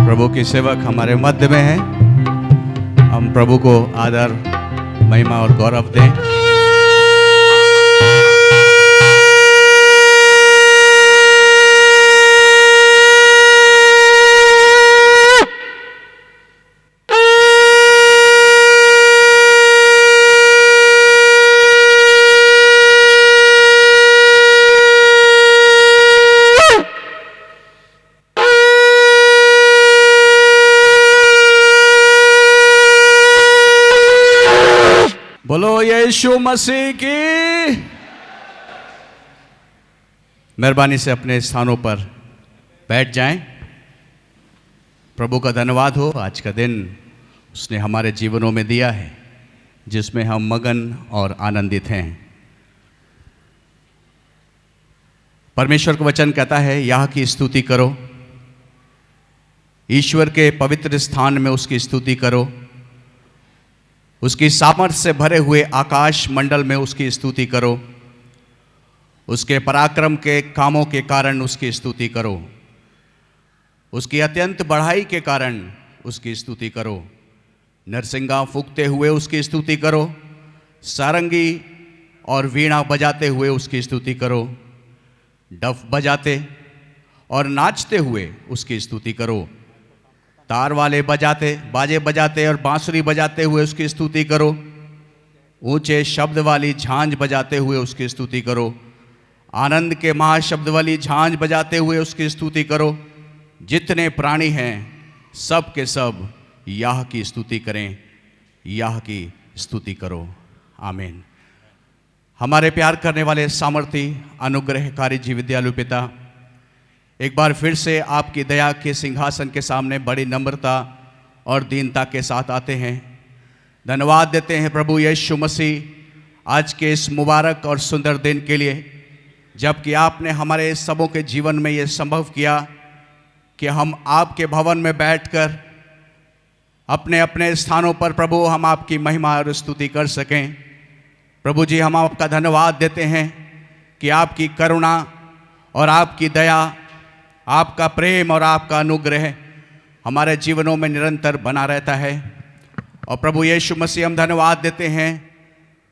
प्रभु की सेवक हमारे मध्य में है। हम प्रभु को आदर, महिमा और गौरव दें। बोलो यीशु मसीह की। मेहरबानी से अपने स्थानों पर बैठ जाएं। प्रभु का धन्यवाद हो, आज का दिन उसने हमारे जीवनों में दिया है जिसमें हम मगन और आनंदित हैं। परमेश्वर का वचन कहता है, यह की स्तुति करो, ईश्वर के पवित्र स्थान में उसकी स्तुति करो, उसकी सामर्थ्य से भरे हुए आकाश मंडल में उसकी स्तुति करो, उसके पराक्रम के कामों के कारण उसकी स्तुति करो, उसकी अत्यंत बढ़ाई के कारण उसकी स्तुति करो, नरसिंगा फूंकते हुए उसकी स्तुति करो, सारंगी और वीणा बजाते हुए उसकी स्तुति करो, डफ बजाते और नाचते हुए उसकी स्तुति करो, तार वाले बाजे बजाते और बांसुरी बजाते हुए उसकी स्तुति करो, ऊंचे शब्द वाली झांझ बजाते हुए उसकी स्तुति करो, आनंद के महाशब्द वाली झांझ बजाते हुए उसकी स्तुति करो। जितने प्राणी हैं सब के सब याह की स्तुति करें, याह की स्तुति करो। आमीन। हमारे प्यार करने वाले सामर्थी अनुग्रहकारी जीव दयालु पिता, एक बार फिर से आपकी दया के सिंहासन के सामने बड़ी नम्रता और दीनता के साथ आते हैं। धन्यवाद देते हैं प्रभु यीशु मसीह आज के इस मुबारक और सुंदर दिन के लिए, जबकि आपने हमारे सबों के जीवन में ये संभव किया कि हम आपके भवन में बैठकर अपने अपने स्थानों पर प्रभु हम आपकी महिमा और स्तुति कर सकें। प्रभु जी, हम आपका धन्यवाद देते हैं कि आपकी करुणा और आपकी दया, आपका प्रेम और आपका अनुग्रह हमारे जीवनों में निरंतर बना रहता है। और प्रभु यीशु मसीह, हम धन्यवाद देते हैं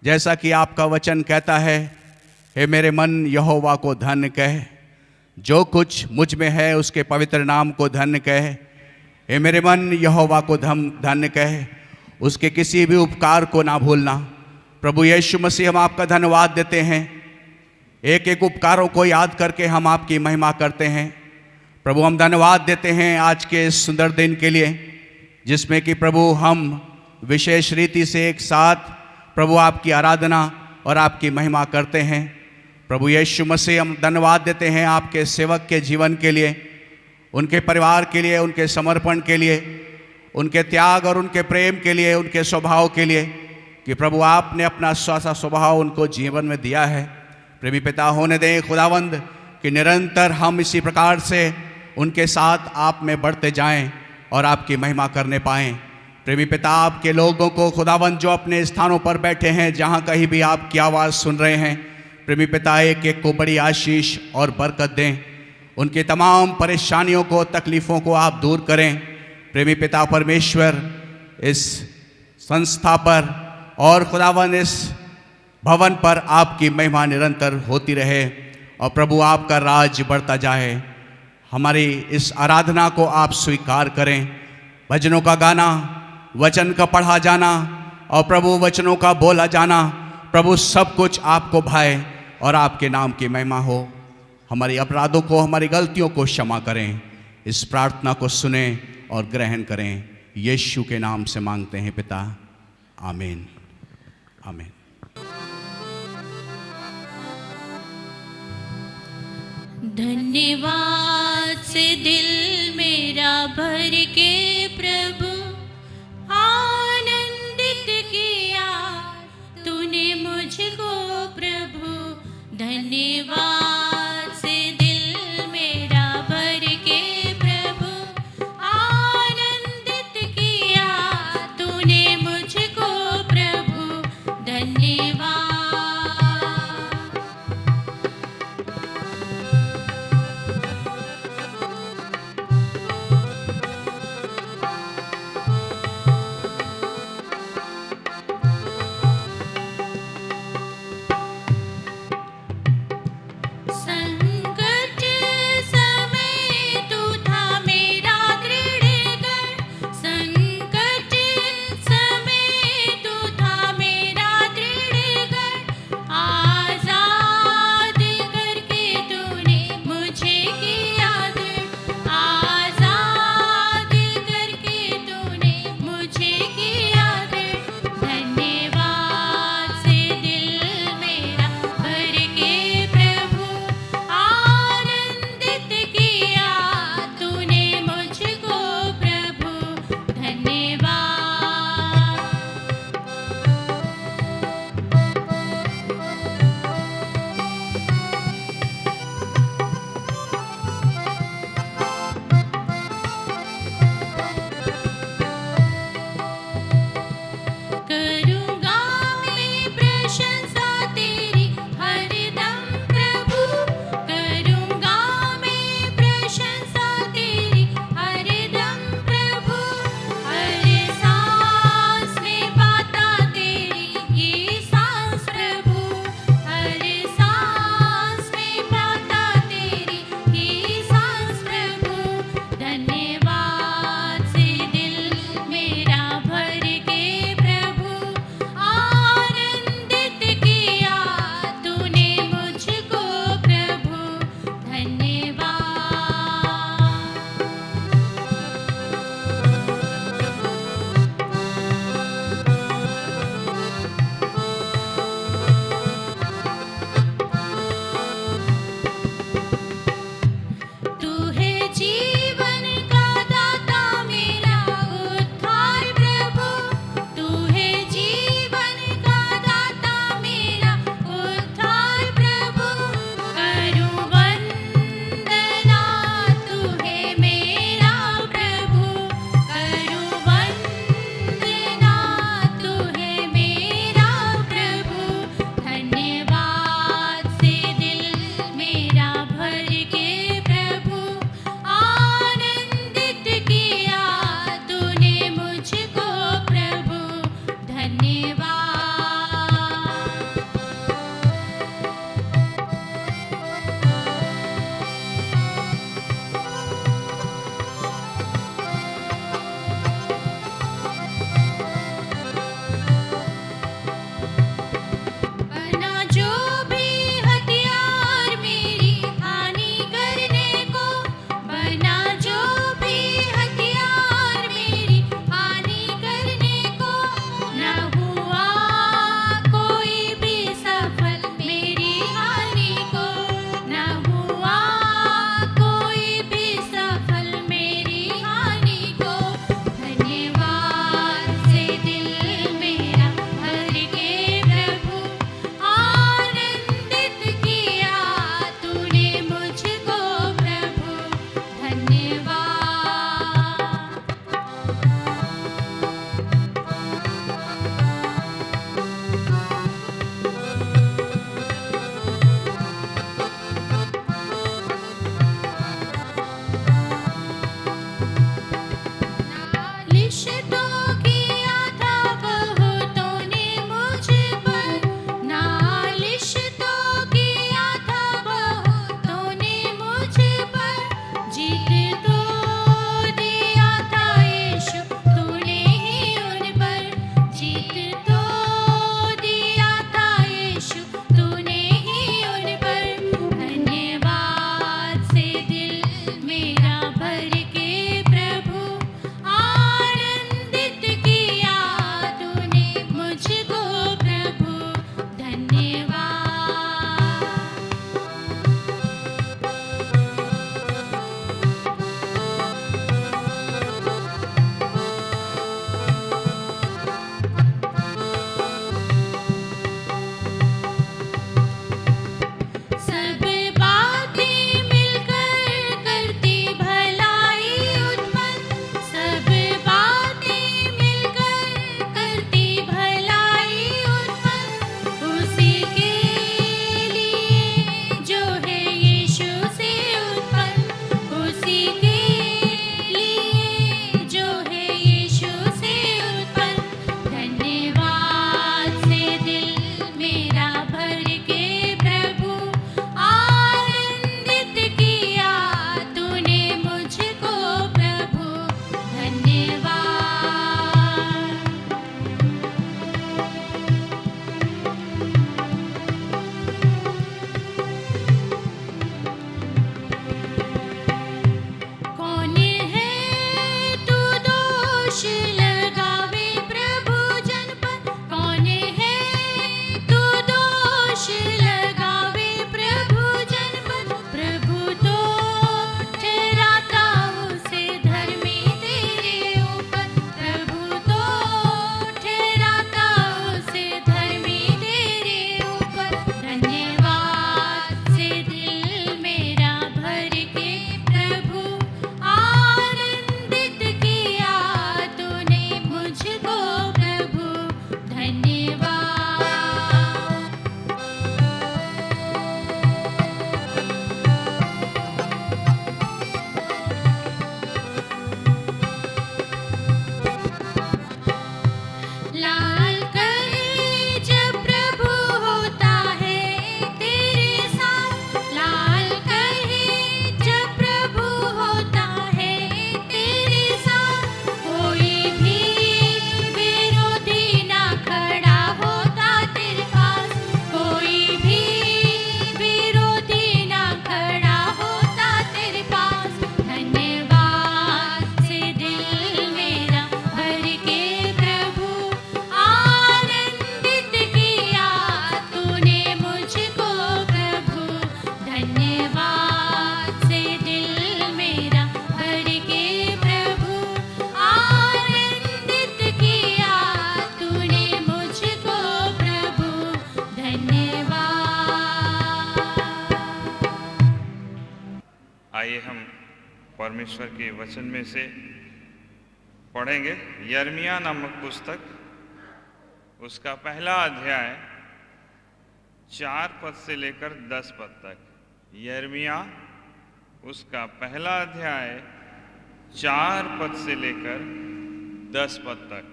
जैसा कि आपका वचन कहता है, हे मेरे मन यहोवा को धन्य कह, जो कुछ मुझ में है उसके पवित्र नाम को धन्य कह। हे मेरे मन यहोवा को धन्य कह, उसके किसी भी उपकार को ना भूलना। प्रभु यीशु मसीह, हम आपका धन्यवाद देते हैं। एक एक उपकारों को याद करके हम आपकी महिमा करते हैं। प्रभु, हम धन्यवाद देते हैं आज के इस सुंदर दिन के लिए, जिसमें कि प्रभु हम विशेष रीति से एक साथ प्रभु आपकी आराधना और आपकी महिमा करते हैं। प्रभु यीशु मसीह, हम धन्यवाद देते हैं आपके सेवक के जीवन के लिए, उनके परिवार के लिए, उनके समर्पण के लिए, उनके त्याग और उनके प्रेम के लिए, उनके स्वभाव के लिए, कि प्रभु आपने अपना सा स्वभाव उनको जीवन में दिया है। प्रेमी पिता, होने दें खुदावंद कि निरंतर हम इसी प्रकार से उनके साथ आप में बढ़ते जाएं और आपकी महिमा करने पाएं। प्रेमी पिता, आपके लोगों को खुदावंद जो अपने स्थानों पर बैठे हैं, जहां कहीं भी आपकी आवाज़ सुन रहे हैं, प्रेमी पिता, एक एक को बड़ी आशीष और बरकत दें। उनकी तमाम परेशानियों को, तकलीफ़ों को आप दूर करें। प्रेमी पिता परमेश्वर, इस संस्था पर और खुदावंद इस भवन पर आपकी महिमा निरंतर होती रहे और प्रभु आपका राज बढ़ता जाए। हमारी इस आराधना को आप स्वीकार करें। भजनों का गाना, वचन का पढ़ा जाना और प्रभु वचनों का बोला जाना, प्रभु सब कुछ आपको भाए और आपके नाम की महिमा हो। हमारी अपराधों को, हमारी गलतियों को क्षमा करें। इस प्रार्थना को सुने और ग्रहण करें। यीशु के नाम से मांगते हैं पिता, आमीन, आमीन। धन्यवाद से दिल मेरा भर के प्रभु आनंदित किया तूने मुझको प्रभु। धन्यवाद से दिल मेरा भर के प्रभु आनंदित किया तूने मुझको प्रभु। धन्यवाद। आइए हम परमेश्वर के वचन में से पढ़ेंगे। यिर्मयाह नामक पुस्तक, उसका पहला अध्याय 4 पद से लेकर 10 पद तक। यिर्मयाह उसका पहला अध्याय 4 पद से लेकर 10 पद तक।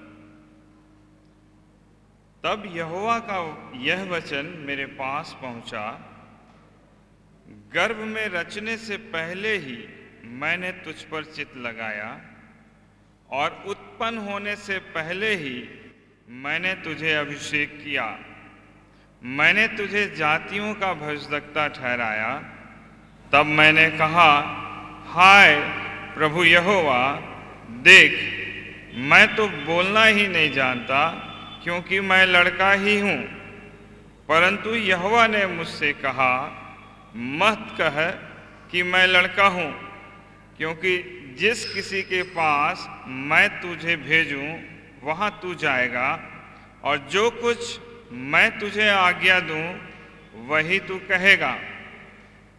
तब यहोवा का यह वचन मेरे पास पहुंचा, गर्भ में रचने से पहले ही मैंने तुझ पर चित्त लगाया और उत्पन्न होने से पहले ही मैंने तुझे अभिषेक किया। मैंने तुझे जातियों का भजदक्ता ठहराया। तब मैंने कहा, हाय प्रभु यहोवा, देख मैं तो बोलना ही नहीं जानता, क्योंकि मैं लड़का ही हूँ। परंतु यहोवा ने मुझसे कहा, मत कह कि मैं लड़का हूँ, क्योंकि जिस किसी के पास मैं तुझे भेजूं वहाँ तू जाएगा, और जो कुछ मैं तुझे आज्ञा दूं वही तू कहेगा।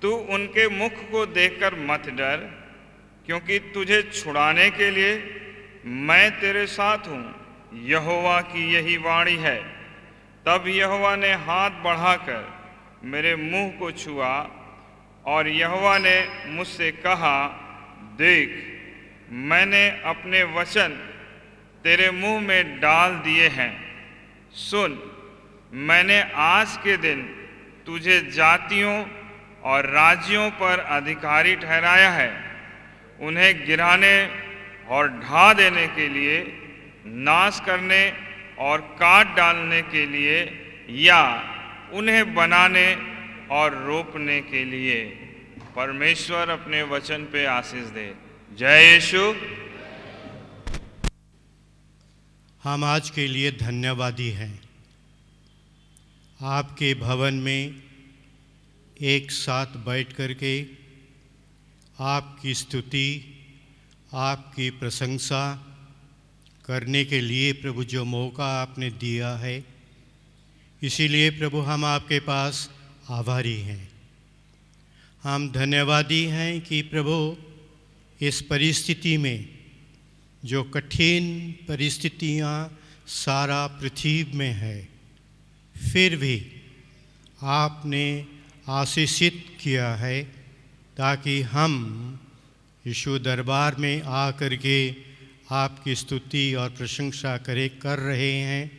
तू उनके मुख को देखकर मत डर, क्योंकि तुझे छुड़ाने के लिए मैं तेरे साथ हूँ, यहोवा की यही वाणी है। तब यहोवा ने हाथ बढ़ाकर मेरे मुंह को छुआ, और यहोवा ने मुझसे कहा, देख मैंने अपने वचन तेरे मुंह में डाल दिए हैं। सुन, मैंने आज के दिन तुझे जातियों और राज्यों पर अधिकारी ठहराया है, उन्हें गिराने और ढा देने के लिए, नाश करने और काट डालने के लिए, या उन्हें बनाने और रोपने के लिए। परमेश्वर अपने वचन पे आशीष दे। जय यीशु। हम आज के लिए धन्यवादी हैं। आपके भवन में एक साथ बैठ कर के आपकी स्तुति, आपकी प्रशंसा करने के लिए प्रभु जो मौका आपने दिया है, इसीलिए प्रभु हम आपके पास आभारी हैं। हम धन्यवादी हैं कि प्रभु इस परिस्थिति में, जो कठिन परिस्थितियां सारा पृथ्वी में है, फिर भी आपने आशीषित किया है, ताकि हम यीशु दरबार में आकर के आपकी स्तुति और प्रशंसा कर रहे हैं,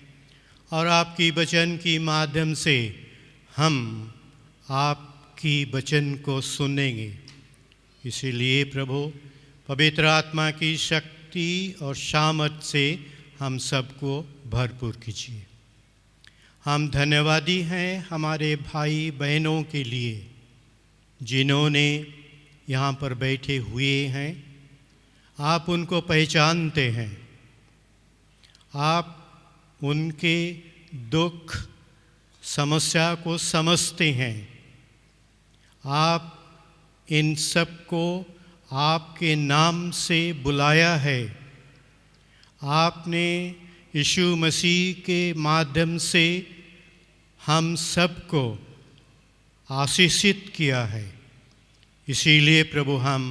और आपकी वचन की माध्यम से हम आपकी वचन को सुनेंगे। इसीलिए प्रभु पवित्र आत्मा की शक्ति और सामर्थ से हम सबको भरपूर कीजिए। हम धन्यवादी हैं हमारे भाई बहनों के लिए, जिन्होंने यहाँ पर बैठे हुए हैं। आप उनको पहचानते हैं, आप उनके दुख समस्या को समझते हैं। आप इन सबको आपके नाम से बुलाया है। आपने यीशु मसीह के माध्यम से हम सबको आशीषित किया है। इसीलिए प्रभु हम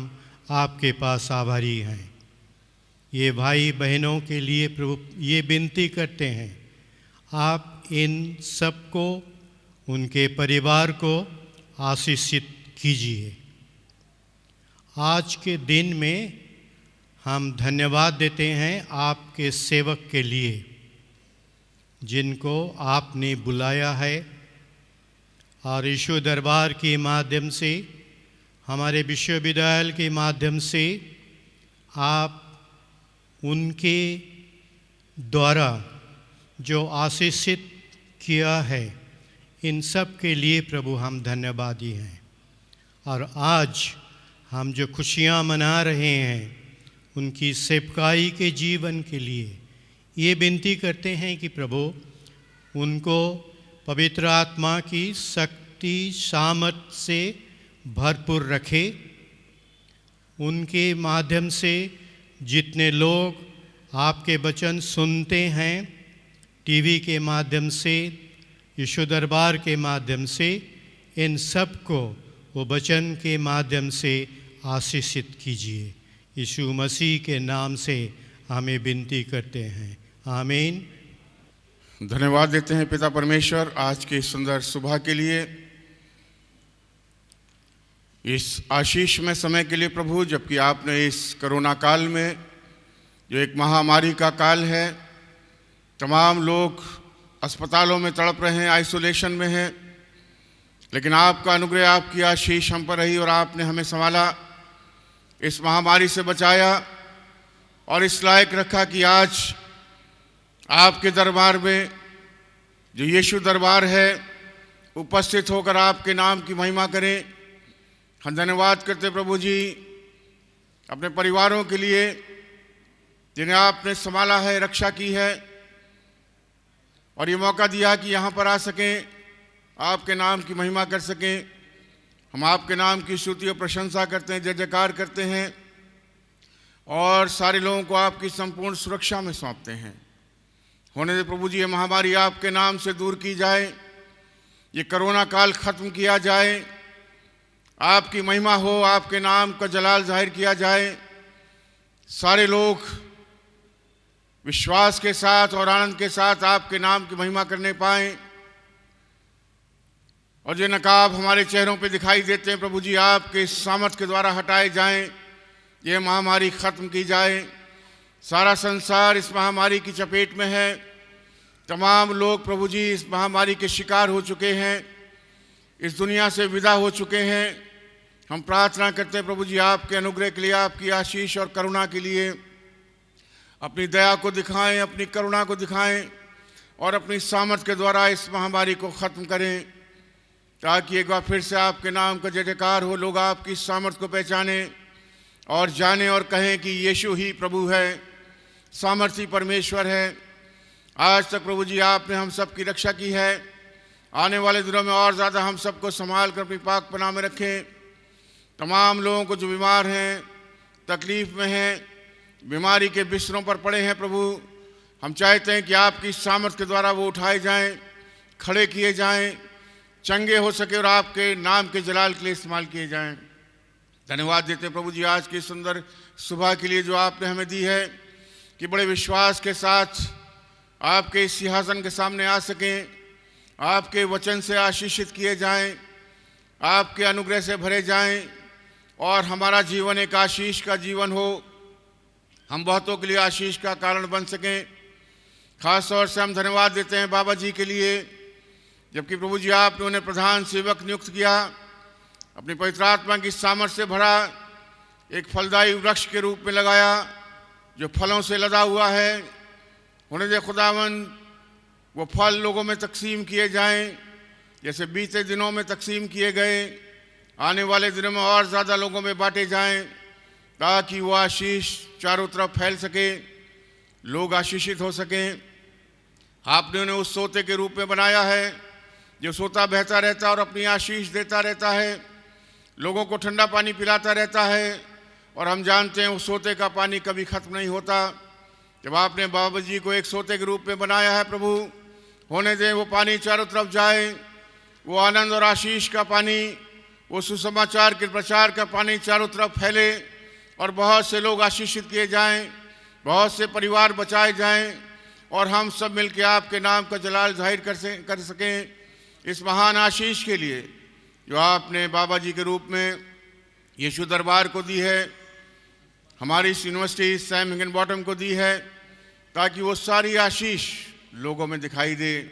आपके पास आभारी हैं। ये भाई बहनों के लिए प्रभु ये विनती करते हैं, आप इन सबको, उनके परिवार को आशीषित कीजिए। आज के दिन में हम धन्यवाद देते हैं आपके सेवक के लिए, जिनको आपने बुलाया है, और यीशु दरबार के माध्यम से, हमारे विश्वविद्यालय के माध्यम से आप उनके द्वारा जो आशीषित किया है, इन सब के लिए प्रभु हम धन्यवादी हैं। और आज हम जो खुशियाँ मना रहे हैं, उनकी सेवकाई के जीवन के लिए ये विनती करते हैं कि प्रभु उनको पवित्र आत्मा की शक्ति सामर्थ से भरपूर रखे। उनके माध्यम से जितने लोग आपके वचन सुनते हैं, टीवी के माध्यम से, यीशु दरबार के माध्यम से, इन सब को वो वचन के माध्यम से आशीषित कीजिए। यीशु मसीह के नाम से हमें विनती करते हैं, आमीन। धन्यवाद देते हैं पिता परमेश्वर आज की सुंदर सुबह के लिए, इस आशीषमय समय के लिए प्रभु, जबकि आपने इस कोरोना काल में, जो एक महामारी का काल है, तमाम लोग अस्पतालों में तड़प रहे हैं, आइसोलेशन में हैं, लेकिन आपका अनुग्रह, आपकी आशीष हम पर रही और आपने हमें संभाला, इस महामारी से बचाया और इस लायक रखा कि आज आपके दरबार में, जो यीशु दरबार है, उपस्थित होकर आपके नाम की महिमा करें। हम धन्यवाद करते प्रभु जी अपने परिवारों के लिए जिन्हें आपने संभाला है, रक्षा की है और ये मौका दिया कि यहाँ पर आ सकें, आपके नाम की महिमा कर सकें। हम आपके नाम की स्तुति और प्रशंसा करते हैं, जय जयकार करते हैं और सारे लोगों को आपकी संपूर्ण सुरक्षा में सौंपते हैं। होने दे प्रभु जी ये महामारी आपके नाम से दूर की जाए, ये कोरोना काल खत्म किया जाए, आपकी महिमा हो, आपके नाम का जलाल जाहिर किया जाए, सारे लोग विश्वास के साथ और आनंद के साथ आपके नाम की महिमा करने पाएं और जो नकाब हमारे चेहरों पे दिखाई देते हैं प्रभु जी आपके सामर्थ के द्वारा हटाए जाएं, ये महामारी खत्म की जाए। सारा संसार इस महामारी की चपेट में है, तमाम लोग प्रभु जी इस महामारी के शिकार हो चुके हैं, इस दुनिया से विदा हो चुके हैं। हम प्रार्थना करते हैं प्रभु जी आपके अनुग्रह के लिए, आपकी आशीष और करुणा के लिए, अपनी दया को दिखाएं, अपनी करुणा को दिखाएं और अपनी सामर्थ के द्वारा इस महामारी को ख़त्म करें, ताकि एक बार फिर से आपके नाम का जय जयकार हो, लोग आपकी सामर्थ को पहचानें और जानें और कहें कि यीशु ही प्रभु है, सामर्थी परमेश्वर है। आज तक प्रभु जी आपने हम सब की रक्षा की है, आने वाले दिनों में और ज़्यादा हम सबको संभाल कर अपनी पाक पनाह में रखें। तमाम लोगों को जो बीमार हैं, तकलीफ़ में हैं, बीमारी के बिस्तरों पर पड़े हैं प्रभु, हम चाहते हैं कि आपकी सामर्थ के द्वारा वो उठाए जाएं, खड़े किए जाएं, चंगे हो सके और आपके नाम के जलाल के लिए इस्तेमाल किए जाएं। धन्यवाद देते हैं प्रभु जी आज की सुंदर सुबह के लिए जो आपने हमें दी है, कि बड़े विश्वास के साथ आपके इस सिंहासन के सामने आ सकें, आपके वचन से आशीषित किए जाएं, आपके अनुग्रह से भरे जाएं और हमारा जीवन एक आशीष का जीवन हो, हम बहुतों के लिए आशीष का कारण बन सकें। खास तौर से हम धन्यवाद देते हैं बाबा जी के लिए, जबकि प्रभु जी आपने उन्हें प्रधान सेवक नियुक्त किया, अपनी पवित्र आत्मा की सामर्थ्य से भरा, एक फलदायी वृक्ष के रूप में लगाया जो फलों से लदा हुआ है। होने दे खुदावन वो फल लोगों में तकसीम किए जाएं, जैसे बीते दिनों में तकसीम किए गए, आने वाले दिनों में और ज़्यादा लोगों में बांटे जाएं, ताकि वो आशीष चारों तरफ फैल सके, लोग आशीषित हो सकें। आपने उन्हें उस सोते के रूप में बनाया है जो सोता बहता रहता है और अपनी आशीष देता रहता है, लोगों को ठंडा पानी पिलाता रहता है और हम जानते हैं उस सोते का पानी कभी ख़त्म नहीं होता। जब आपने बाबा जी को एक सोते के रूप में बनाया है प्रभु, होने दें वो पानी चारों तरफ जाए, वो आनंद और आशीष का पानी, वो सुसमाचार के प्रचार का पानी चारों तरफ फैले और बहुत से लोग आशीषित किए जाएं, बहुत से परिवार बचाए जाएं और हम सब मिलकर आपके नाम का जलाल जाहिर कर सकें। इस महान आशीष के लिए जो आपने बाबा जी के रूप में यीशु दरबार को दी है, हमारी इस यूनिवर्सिटी सैम हिगनबॉटम को दी है, ताकि वो सारी आशीष लोगों में दिखाई दे,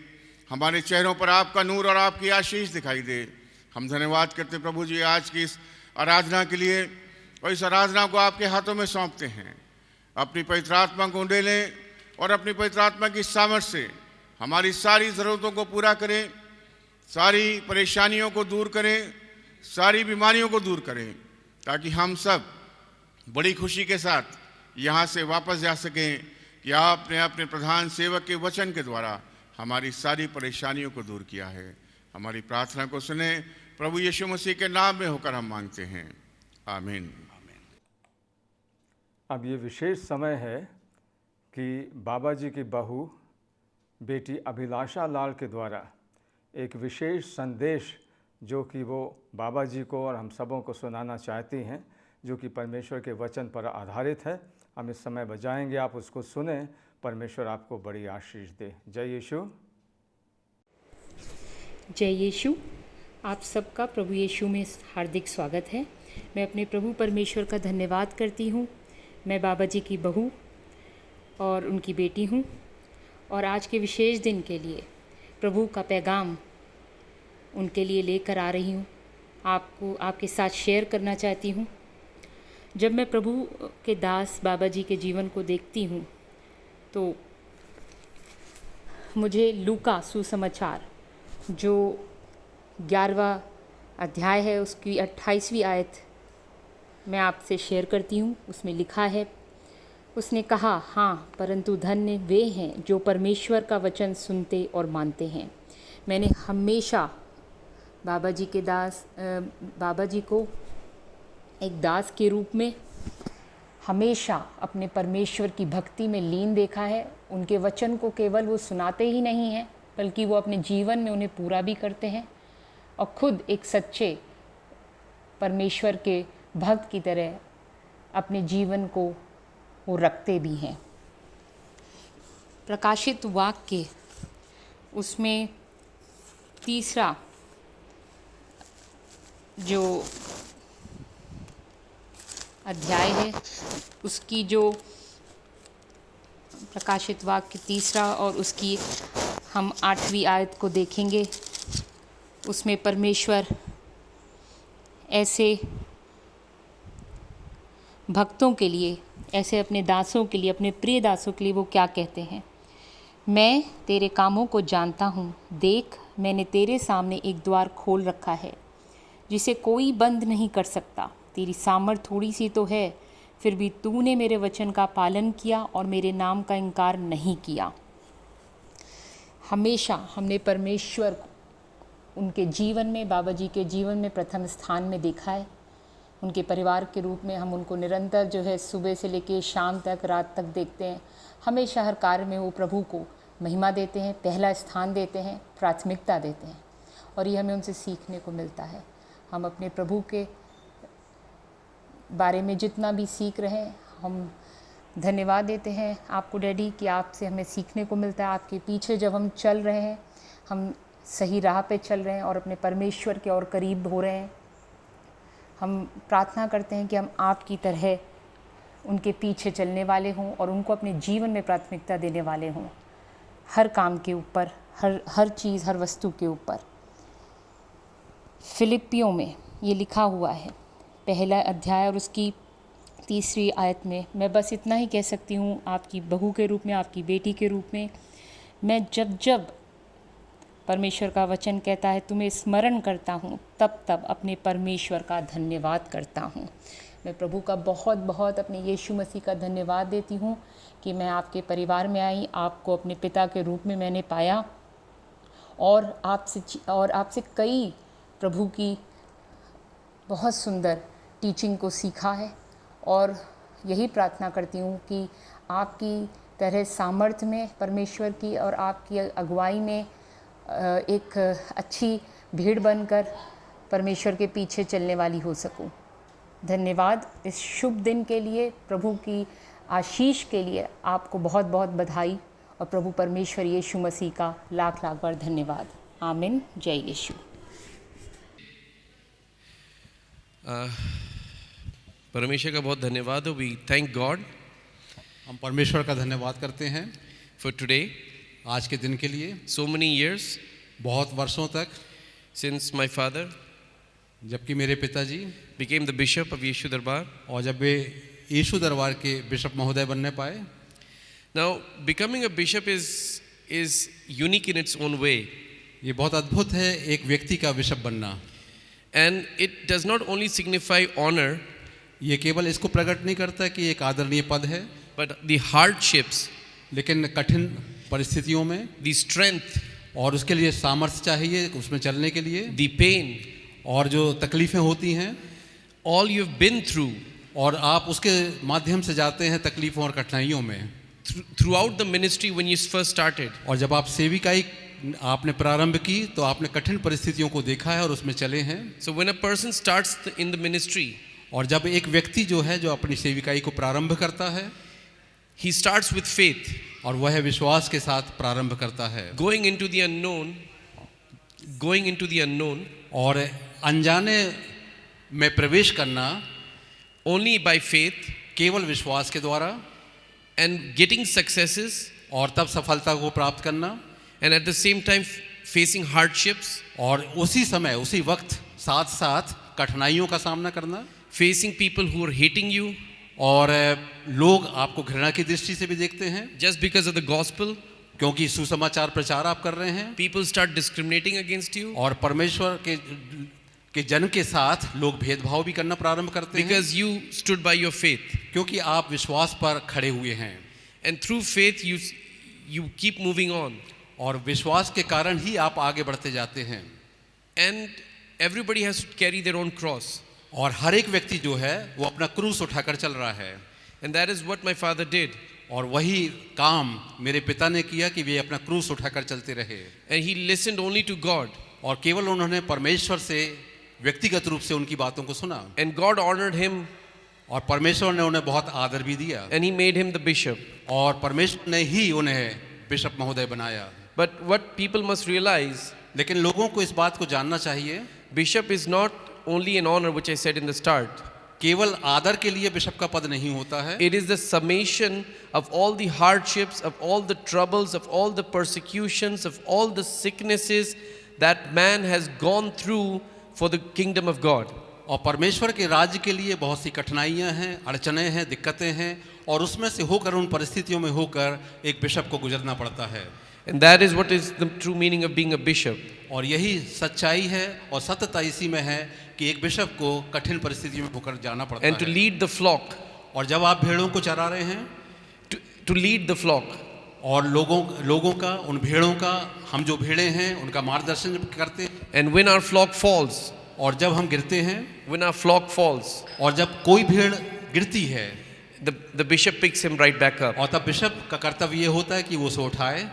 हमारे चेहरों पर आपका नूर और आपकी आशीष दिखाई दे। हम धन्यवाद करते प्रभु जी आज की इस आराधना के लिए और इस आराधना को आपके हाथों में सौंपते हैं। अपनी पवित्र आत्मा को उंडेलें और अपनी पवित्र आत्मा की सामर्थ्य से हमारी सारी ज़रूरतों को पूरा करें, सारी परेशानियों को दूर करें, सारी बीमारियों को दूर करें, ताकि हम सब बड़ी खुशी के साथ यहाँ से वापस जा सकें कि आपने अपने प्रधान सेवक के वचन के द्वारा हमारी सारी परेशानियों को दूर किया है। हमारी प्रार्थना को सुने, प्रभु यीशु मसीह के नाम में होकर हम मांगते हैं, आमीन। अब ये विशेष समय है कि बाबा जी की बहू बेटी अभिलाषा लाल के द्वारा एक विशेष संदेश जो कि वो बाबा जी को और हम सबों को सुनाना चाहती हैं, जो कि परमेश्वर के वचन पर आधारित है। हम इस समय बजाएंगे, आप उसको सुने। परमेश्वर आपको बड़ी आशीष दे। जय यीशु। जय यीशु। आप सबका प्रभु यीशु में हार्दिक स्वागत है। मैं अपने प्रभु परमेश्वर का धन्यवाद करती हूँ। मैं बाबा जी की बहू और उनकी बेटी हूँ, और आज के विशेष दिन के लिए प्रभु का पैगाम उनके लिए लेकर आ रही हूँ। आपको आपके साथ शेयर करना चाहती हूँ। जब मैं प्रभु के दास बाबा जी के जीवन को देखती हूँ तो मुझे लूका सुसमाचार जो 11वां अध्याय है उसकी 28वीं आयत मैं आपसे शेयर करती हूँ। उसमें लिखा है, उसने कहा, हाँ, परंतु धन्य वे हैं जो परमेश्वर का वचन सुनते और मानते हैं। मैंने हमेशा बाबा जी के दास बाबा जी को एक दास के रूप में हमेशा अपने परमेश्वर की भक्ति में लीन देखा है। उनके वचन को केवल वो सुनाते ही नहीं हैं, बल्कि वो अपने जीवन में उन्हें पूरा भी करते हैं, और खुद एक सच्चे परमेश्वर के भक्त की तरह अपने जीवन को वो रखते भी हैं। प्रकाशित वाक्य उसमें 3रा जो अध्याय है उसकी जो प्रकाशित वाक्य 3 और उसकी हम 8वीं आयत को देखेंगे। उसमें परमेश्वर ऐसे भक्तों के लिए, ऐसे अपने दासों के लिए, अपने प्रिय दासों के लिए वो क्या कहते हैं। मैं तेरे कामों को जानता हूँ। देख, मैंने तेरे सामने एक द्वार खोल रखा है जिसे कोई बंद नहीं कर सकता। तेरी सामर्थ थोड़ी सी तो है, फिर भी तूने मेरे वचन का पालन किया और मेरे नाम का इनकार नहीं किया। हमेशा हमने परमेश्वर उनके जीवन में, बाबा जी के जीवन में प्रथम स्थान में देखा है। उनके परिवार के रूप में हम उनको निरंतर जो है सुबह से लेकर शाम तक, रात तक देखते हैं। हमेशा हर कार्य में वो प्रभु को महिमा देते हैं, पहला स्थान देते हैं, प्राथमिकता देते हैं, और ये हमें उनसे सीखने को मिलता है। हम अपने प्रभु के बारे में जितना भी सीख रहे हैं, हम धन्यवाद देते हैं आपको डैडी कि आपसे हमें सीखने को मिलता है। आपके पीछे जब हम चल रहे हैं, हम सही राह पे चल रहे हैं और अपने परमेश्वर के और करीब हो रहे हैं। हम प्रार्थना करते हैं कि हम आपकी तरह उनके पीछे चलने वाले हों और उनको अपने जीवन में प्राथमिकता देने वाले हों, हर काम के ऊपर, हर चीज़, हर वस्तु के ऊपर। फिलिपियों में ये लिखा हुआ है, 1 अध्याय और उसकी 3री आयत में। मैं बस इतना ही कह सकती हूँ आपकी बहू के रूप में, आपकी बेटी के रूप में। मैं जब जब परमेश्वर का वचन कहता है तुम्हें स्मरण करता हूँ, तब तब अपने परमेश्वर का धन्यवाद करता हूँ। मैं प्रभु का बहुत बहुत अपने यीशु मसीह का धन्यवाद देती हूँ कि मैं आपके परिवार में आई, आपको अपने पिता के रूप में मैंने पाया, और आपसे कई प्रभु की बहुत सुंदर टीचिंग को सीखा है। और यही प्रार्थना करती हूँ कि आपकी तरह सामर्थ्य में परमेश्वर की और आपकी अगुवाई में एक अच्छी भीड़ बनकर परमेश्वर के पीछे चलने वाली हो सकूं। धन्यवाद इस शुभ दिन के लिए, प्रभु की आशीष के लिए आपको बहुत बहुत बधाई, और प्रभु परमेश्वर यीशु मसीह का लाख लाख बार धन्यवाद। आमीन। जय यीशु। परमेश्वर का बहुत धन्यवाद हो। वी थैंक गॉड, हम परमेश्वर का धन्यवाद करते हैं फॉर टुडे। आज के दिन के लिए। So many years बहुत वर्षों तक, since my father जबकि मेरे पिताजी became the bishop of Yeshu Darbar. और जब वे यीशु दरबार के बिशप महोदय बनने पाए। Now becoming a bishop is unique in its own way. ये बहुत अद्भुत है एक व्यक्ति का बिशप बनना। And it does not only signify honor, ये केवल इसको प्रकट नहीं करता कि एक आदरणीय पद है, but the hardships, लेकिन कठिन परिस्थितियों में the strength, और उसके लिए सामर्थ्य चाहिए उसमें चलने के लिए, the pain, और जो तकलीफें होती हैं, all you've been through, और आप उसके माध्यम से जाते हैं तकलीफों और कठिनाइयों में। throughout the ministry when you first started. और जब आप सेविकाई आपने प्रारंभ की तो आपने कठिन परिस्थितियों को देखा है और उसमें चले हैं। So when a person starts in the ministry, और जब एक व्यक्ति जो है जो अपनी सेविकाई को प्रारंभ करता है, he starts with faith, और वह विश्वास के साथ प्रारंभ करता है, going into the unknown, और अनजाने में प्रवेश करना only by faith, केवल विश्वास के द्वारा, and getting successes, और तब सफलता को प्राप्त करना, and at the same time facing hardships, और उसी समय उसी वक्त साथ साथ कठिनाइयों का सामना करना, facing people who are hating you और लोग आपको घृणा की दृष्टि से भी देखते हैं just because of the gospel. क्योंकि सुसमाचार प्रचार आप कर रहे हैं, People start discriminating against you और परमेश्वर के जन के साथ लोग भेदभाव भी करना प्रारंभ करते हैं, because you stood by your faith, क्योंकि आप विश्वास पर खड़े हुए हैं, and through faith you keep moving on, और विश्वास के कारण ही आप आगे बढ़ते जाते हैं, and everybody has to carry their own cross, और हर एक व्यक्ति जो है वो अपना क्रूस उठाकर चल रहा है, and that is what my father did, और वही काम मेरे पिता ने किया कि वे अपना क्रूस उठाकर चलते रहे, and he listened only to God, और केवल उन्होंने परमेश्वर से व्यक्तिगत रूप से उनकी बातों को सुना, and God honored him, और परमेश्वर ने उन्हें बहुत आदर भी दिया, and he made him the bishop. और परमेश्वर ने ही उन्हें बिशप महोदय बनाया। But what people must realize, लेकिन लोगों को इस बात को जानना चाहिए, bishop is not only an honor, which I said in the start. केवल आदर के लिए बिशप का पद नहीं होता है, It is the summation of all the hardships, of all the troubles, of all the persecutions, of all the sicknesses that man has gone through for the kingdom of God. और परमेश्वर के राज्य के लिए बहुत सी कठिनाइयां हैं, अड़चने हैं, दिक्कतें हैं, और उसमें से होकर उन परिस्थितियों में होकर एक बिशप को गुजरना पड़ता है, And that is what is the true meaning of being a bishop. और यही सच्चाई है और सत्यता इसी में है कि एक बिशप को कठिन परिस्थितियों में होकर जाना पड़ता And to है, lead the flock, और जब आप भेड़ों को चरा रहे हैं, to lead the flock, और लोगों का, उन भेड़ों का, हम जो भेड़े हैं उनका मार्गदर्शन करते हैं, and when our flock falls, और जब हम गिरते हैं, when our flock falls, और जब कोई भेड़ गिरती है, the bishop picks him right back up और तब बिशप का कर्तव्य ये होता है कि वो उसे उठाए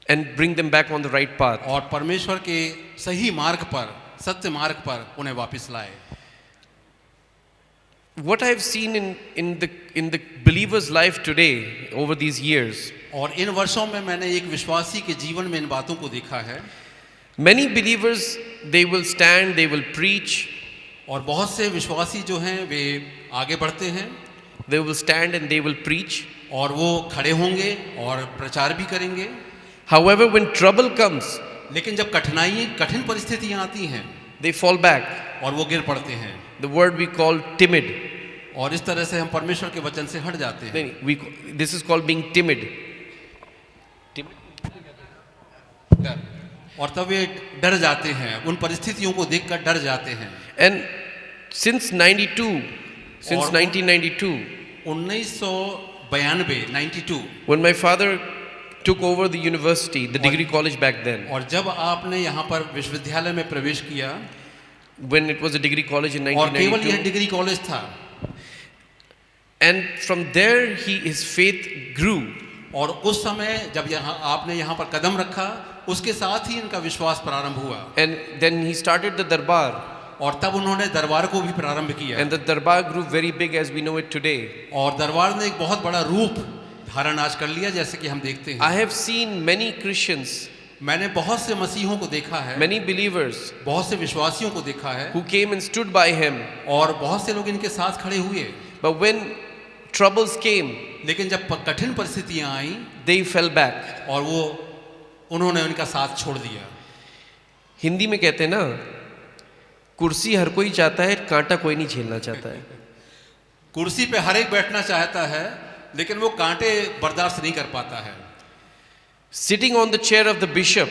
and bring them back on the right path. और परमेश्वर के सही मार्ग पर, सत्य मार्ग पर उन्हें वापस लाए। What I have seen in the believer's life today over these years, और इन वर्षों में मैंने एक विश्वासी के जीवन में इन बातों को देखा है, many believers, they will stand, they will preach, और बहुत से विश्वासी जो हैं वे आगे बढ़ते हैं, they will stand and they will preach. और वो खड़े होंगे और प्रचार भी करेंगे। However, when trouble comes, लेकिन जब कठिन परिस्थितियां आती हैं, they fall back. और वो गिर पड़ते हैं, The word we call timid. और इस तरह से हम परमेश्वर के वचन से हट जाते हैं। This is called being timid. और तब वे डर जाते हैं, उन परिस्थितियों को देखकर डर जाते हैं। And since 1992, 1992 when my father took over the university, the degree college back then, और जब आपने यहाँ पर विश्वविद्यालय में प्रवेश किया, when it was a degree college in और केवल यह 1992, डिग्री कॉलेज था, and from there his faith grew. और उस समय जब आपने यहाँ पर कदम रखा, उसके साथ ही इनका विश्वास प्रारंभ हुआ, And then he started the darbar, और तब उन्होंने दरबार को भी प्रारंभ किया, and the darbar grew very big as we know it today. और दरबार ने एक बहुत बड़ा रूप धारण आज कर लिया, जैसे कि हम देखते हैं। I have seen many Christians, मैंने बहुत से मसीहों को देखा है, many believers बहुत से विश्वासियों को देखा है, who came and stood by him, और बहुत से लोग इनके साथ खड़े हुए, but when troubles came, लेकिन जब कठिन परिस्थितियां आई, they fell back. और उन्होंने उनका साथ छोड़ दिया। हिंदी में कहते हैं ना, कुर्सी हर कोई चाहता है, कांटा कोई नहीं झेलना चाहता है। कुर्सी पे हर एक बैठना चाहता है, लेकिन वो कांटे बर्दाश्त नहीं कर पाता है। Sitting on the chair of the bishop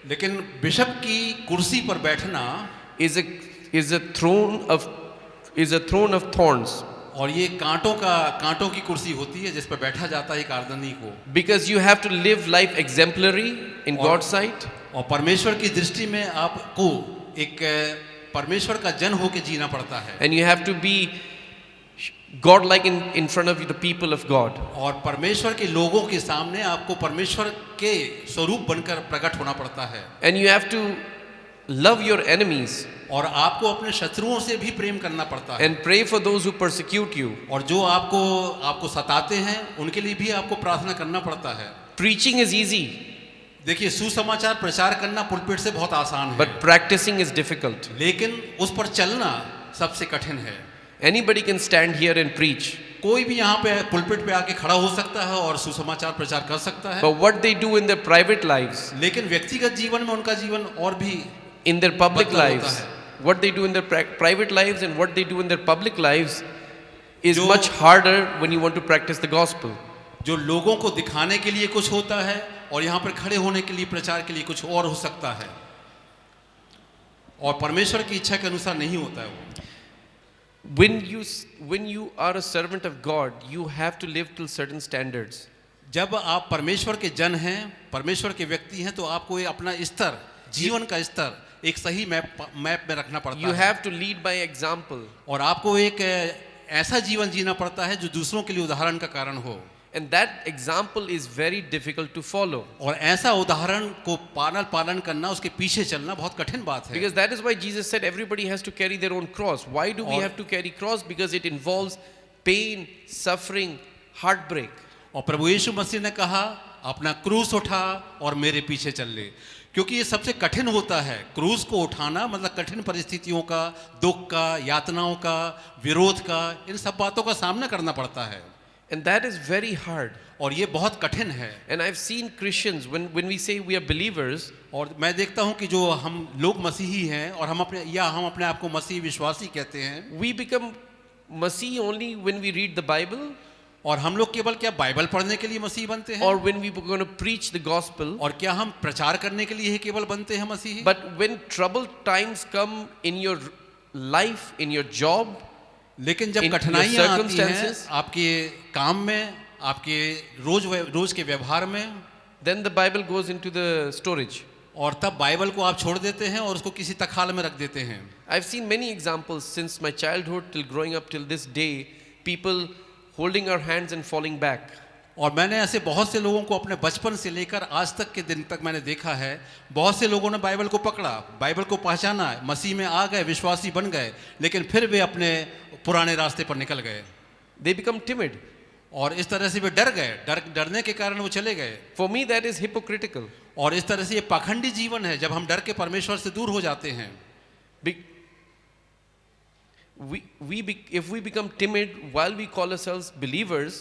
लेकिन बिशप की कुर्सी पर बैठना is a throne of thorns, और ये कांटों की कुर्सी होती है जिस पर बैठा जाता है एक आर्दनी को, because you have to live life exemplary in God's sight, और परमेश्वर की दृष्टि में आपको एक परमेश्वर का जन होके जीना पड़ता है, and you have to be God-like in front of the people of God. और परमेश्वर के लोगों के सामने आपको परमेश्वर के स्वरूप बनकर प्रकट होना पड़ता है, And you have to love your enemies और आपको अपने शत्रुओं से भी प्रेम करना पड़ता है, and pray for those who persecute you. और जो आपको सताते हैं उनके लिए भी आपको प्रार्थना करना पड़ता है। Preaching is easy, देखिए, सुसमाचार प्रचार करना पुलपिट से बहुत आसान है, but practicing is difficult. लेकिन उस पर चलना सबसे कठिन है। Anybody can stand here and preach, कोई भी यहाँ पे पुलपिट पे आके खड़ा हो सकता है और सुसमाचार प्रचार कर सकता है, but what they do in their private lives, लेकिन व्यक्तिगत जीवन में उनका जीवन और भी in their public बदला होता lives, है। what they do in their private lives and what they do in their public lives is जो- much harder when you want to practice the gospel. जो लोगों को दिखाने के लिए कुछ होता है और यहाँ पर खड़े होने के लिए, प्रचार के लिए कुछ और हो सकता है, और परमेश्वर की इच्छा के अनुसार नहीं होता है वो। When you are a servant of God, you have to live till certain standards. जब आप परमेश्वर के जन हैं, परमेश्वर के व्यक्ति हैं, तो आपको ये अपना स्तर, जीवन का स्तर एक सही मैप में रखना पड़ता You है, have to lead by example, और आपको एक ऐसा जीवन जीना पड़ता है जो दूसरों के लिए उदाहरण का कारण हो, and that example is very difficult to follow, और ऐसा उदाहरण को पालन करना, उसके पीछे चलना बहुत कठिन बात है। because that is why Jesus said everybody has to carry their own cross. Why do we और- have to carry cross? Because it involves pain, suffering, heartbreak. और प्रभु यीशु मसीह ने कहा, अपना क्रूस उठा और मेरे पीछे चल ले, क्योंकि ये सबसे कठिन होता है। क्रूस को उठाना मतलब कठिन परिस्थितियों का, दुख का, यातनाओं का, विरोध का, इन सब बातों का सामना करना पड़ता है, And that is very hard. और ये बहुत कठिन है। And I've seen Christians, when we say we are believers, और मैं देखता हूँ कि जो हम लोग मसीही हैं और हम अपने आप को मसीही विश्वासी कहते हैं, we become Masihi only when we read the Bible, और हम लोग केवल क्या बाइबल पढ़ने के लिए मसीही बनते हैं, or when we are going to preach the gospel. और क्या हम प्रचार करने के लिए ही केवल बनते हैं मसीही? But when troubled times come in your life, in your job, लेकिन जब in your कठिनाइयाँ आती हैं circumstances, आपके काम में, आपके रोज के व्यवहार में, then the Bible goes into the storage. और तब बाइबल को आप छोड़ देते हैं और उसको किसी तखाल में रख देते हैं। I've seen many examples since my childhood till growing up till this day, people holding our hands and falling back. और मैंने ऐसे बहुत से लोगों को अपने बचपन से लेकर आज तक के दिन तक मैंने देखा है, बहुत से लोगों ने बाइबल को पकड़ा, बाइबल को पहचाना, मसीह में आ गए, विश्वासी बन गए, लेकिन फिर वे अपने पुराने रास्ते पर निकल गए, They become timid. और इस तरह से वे डर गए, डरने के कारण वो चले गए। For me, that is hypocritical. और इस तरह से ये पाखंडी जीवन है, जब हम डर के परमेश्वर से दूर हो जाते हैं। If we become timid while we call ourselves believers,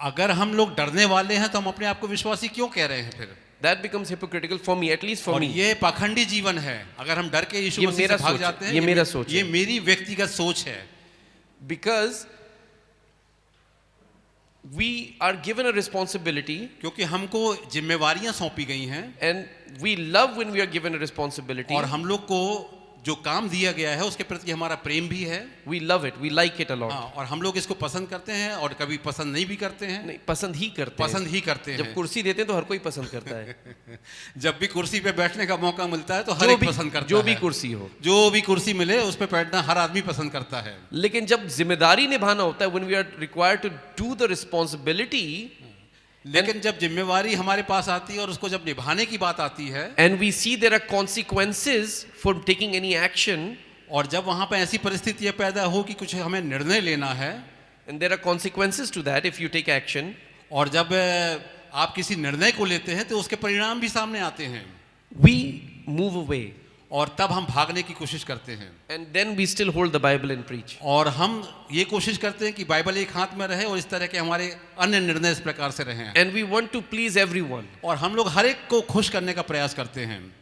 अगर हम लोग डरने वाले हैं तो हम अपने आप को विश्वासी क्यों कह रहे हैं फिर? that becomes hypocritical for me, at least for और me. ये पाखंडी जीवन है। अगर हम डर के यीशु ये मसीह मेरा से भाग सोच है, जाते हैं, ये मेरा सोच है। ये मेरी व्यक्तिगत सोच है। Because we are given a responsibility, क्योंकि हमको जिम्मेवारियां सौंपी गई हैं, and we love when we are given a responsibility. और हम लोग को जो काम दिया गया है उसके प्रति हमारा प्रेम भी है। We love it, we like it a lot. हाँ, और हम लोग इसको पसंद करते हैं और कभी पसंद नहीं भी करते हैं। नहीं, पसंद ही करते हैं। पसंद ही करते जब हैं। कुर्सी देते हैं तो हर कोई पसंद करता है। जब भी कुर्सी पे बैठने का मौका मिलता है तो हर जो एक भी पसंद करता जो है। भी कुर्सी हो, जो भी कुर्सी मिले उस पे बैठना हर आदमी पसंद करता है। लेकिन जब जिम्मेदारी निभाना होता है, when we are required to do the responsibility, लेकिन जब जिम्मेवारी हमारे पास आती है और उसको जब निभाने की बात आती है, and we see there are consequences for taking any action, और जब वहां पे ऐसी परिस्थितियां पैदा हो कि कुछ हमें निर्णय लेना है, and there are consequences to that if you take action, और जब आप किसी निर्णय को लेते हैं तो उसके परिणाम भी सामने आते हैं, we move away, और तब हम भागने की कोशिश करते हैं। and then we still hold the Bible and preach. और हम ये कोशिश करते हैं कि बाइबल एक हाथ में रहे और इस तरह के हमारे अन्य निर्णय इस प्रकार से रहें, And we want to please everyone. और हम लोग हर एक को खुश करने का प्रयास करते हैं।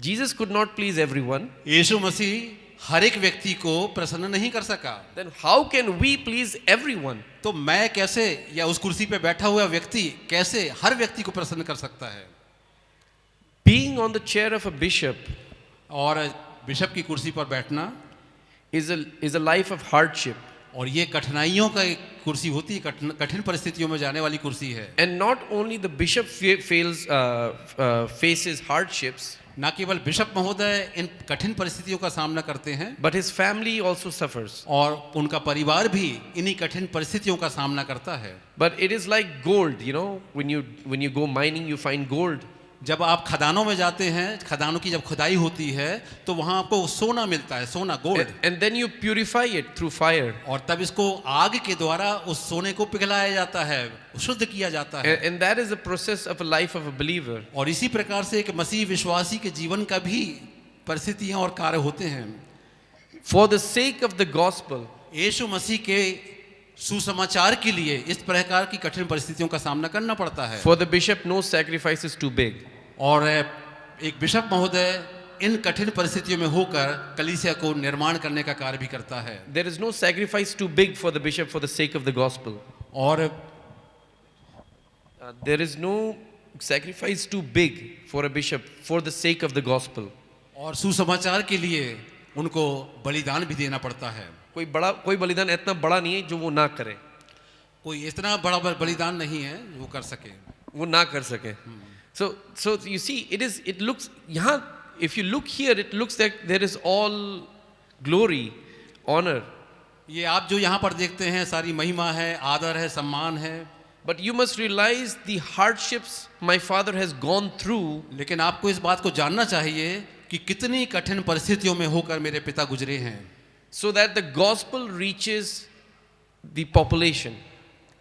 Jesus could not please everyone. यीशु मसीह हर एक व्यक्ति को प्रसन्न नहीं कर सका, Then how can we please everyone? तो मैं कैसे, या उस कुर्सी पे बैठा हुआ व्यक्ति कैसे हर व्यक्ति को प्रसन्न कर सकता है? Being on the chair of a bishop और बिशप की कुर्सी पर बैठना is a life of hardship. और ये कठिनाइयों का एक कुर्सी होती है, कठिन परिस्थितियों में जाने वाली कुर्सी है। And not only the bishop faces hardships, ना केवल बिशप महोदय इन कठिन परिस्थितियों का सामना करते हैं, but his family also suffers. और उनका परिवार भी इन्हीं कठिन परिस्थितियों का सामना करता है। But it is like gold, you know, when you go mining, you find gold. जब आप खदानों में जाते हैं, खदानों की जब खुदाई होती है तो वहां आपको सोना मिलता है, सोना, gold, and then you purify it through fire. और तब इसको आग के द्वारा उस सोने को पिघलाया जाता है, शुद्ध किया जाता है। And that is the process of a life of a believer. और इसी प्रकार से एक मसीह विश्वासी के जीवन का भी परिस्थितियां और कार्य होते हैं। For the sake of the gospel, यीशु मसीह के सुसमाचार के लिए इस प्रकार की कठिन परिस्थितियों का सामना करना पड़ता है। for the bishop, no sacrifice is too big. और एक बिशप महोदय इन कठिन परिस्थितियों में होकर कलीसिया को निर्माण करने का कार्य भी करता है। There is no sacrifice too big for the bishop for the sake of the gospel. और There is no sacrifice too big for a bishop for the sake of the gospel. और सुसमाचार के लिए उनको बलिदान भी देना पड़ता है। कोई बलिदान इतना बड़ा नहीं है जो वो ना करे, कोई इतना बड़ा बलिदान नहीं है जो वो कर सके, वो ना कर सके। So you see, it looks यहाँ, if you look here, it looks like there is all glory, honor. ये आप जो यहाँ पर देखते हैं सारी महिमा है, आदर है, सम्मान है। But you must realize the hardships my father has gone through. लेकिन आपको इस बात को जानना चाहिए कि कितनी कठिन परिस्थितियों में होकर मेरे पिता गुजरे हैं, so that the gospel reaches the population.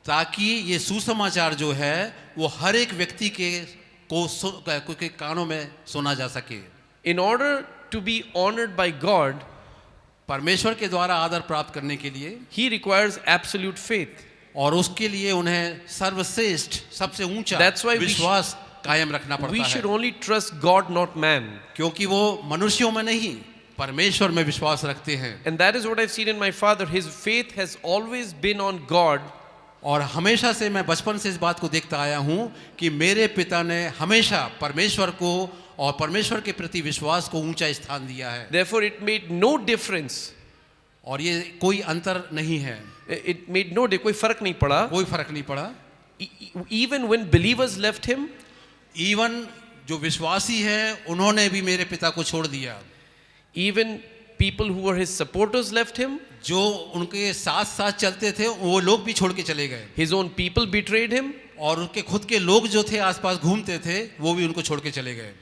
ताकि ये सुसमाचार जो है वो हर एक व्यक्ति के कानों में सुना जा सके। In order to be honored by God, परमेश्वर के द्वारा आदर प्राप्त करने के लिए he requires absolute faith. और उसके लिए उन्हें सर्वश्रेष्ठ, सबसे ऊंचा That's why विश्वास कायम रखना पड़ता we है। should only trust God, not man. क्योंकि वो मनुष्यों में नहीं, परमेश्वर में विश्वास रखते हैं। And that is what I've seen in my father. His faith has always been on God. और हमेशा से मैं बचपन से इस बात को देखता आया हूँ कि मेरे पिता ने हमेशा परमेश्वर को और परमेश्वर के प्रति विश्वास को ऊंचा स्थान दिया है। Therefore, it made no difference. और ये कोई अंतर नहीं है, It made no difference. कोई फर्क नहीं पड़ा. कोई फर्क नहीं पड़ा। Even when believers left him, even जो विश्वासी हैं उन्होंने भी मेरे पिता को छोड़ दिया। even people who were his supporters left him. जो उनके साथ साथ चलते थे वो लोग भी छोड़ के चले गए। His own people betrayed him. और उनके खुद के लोग जो थे आसपास घूमते थे वो भी उनको छोड़ के चले गए।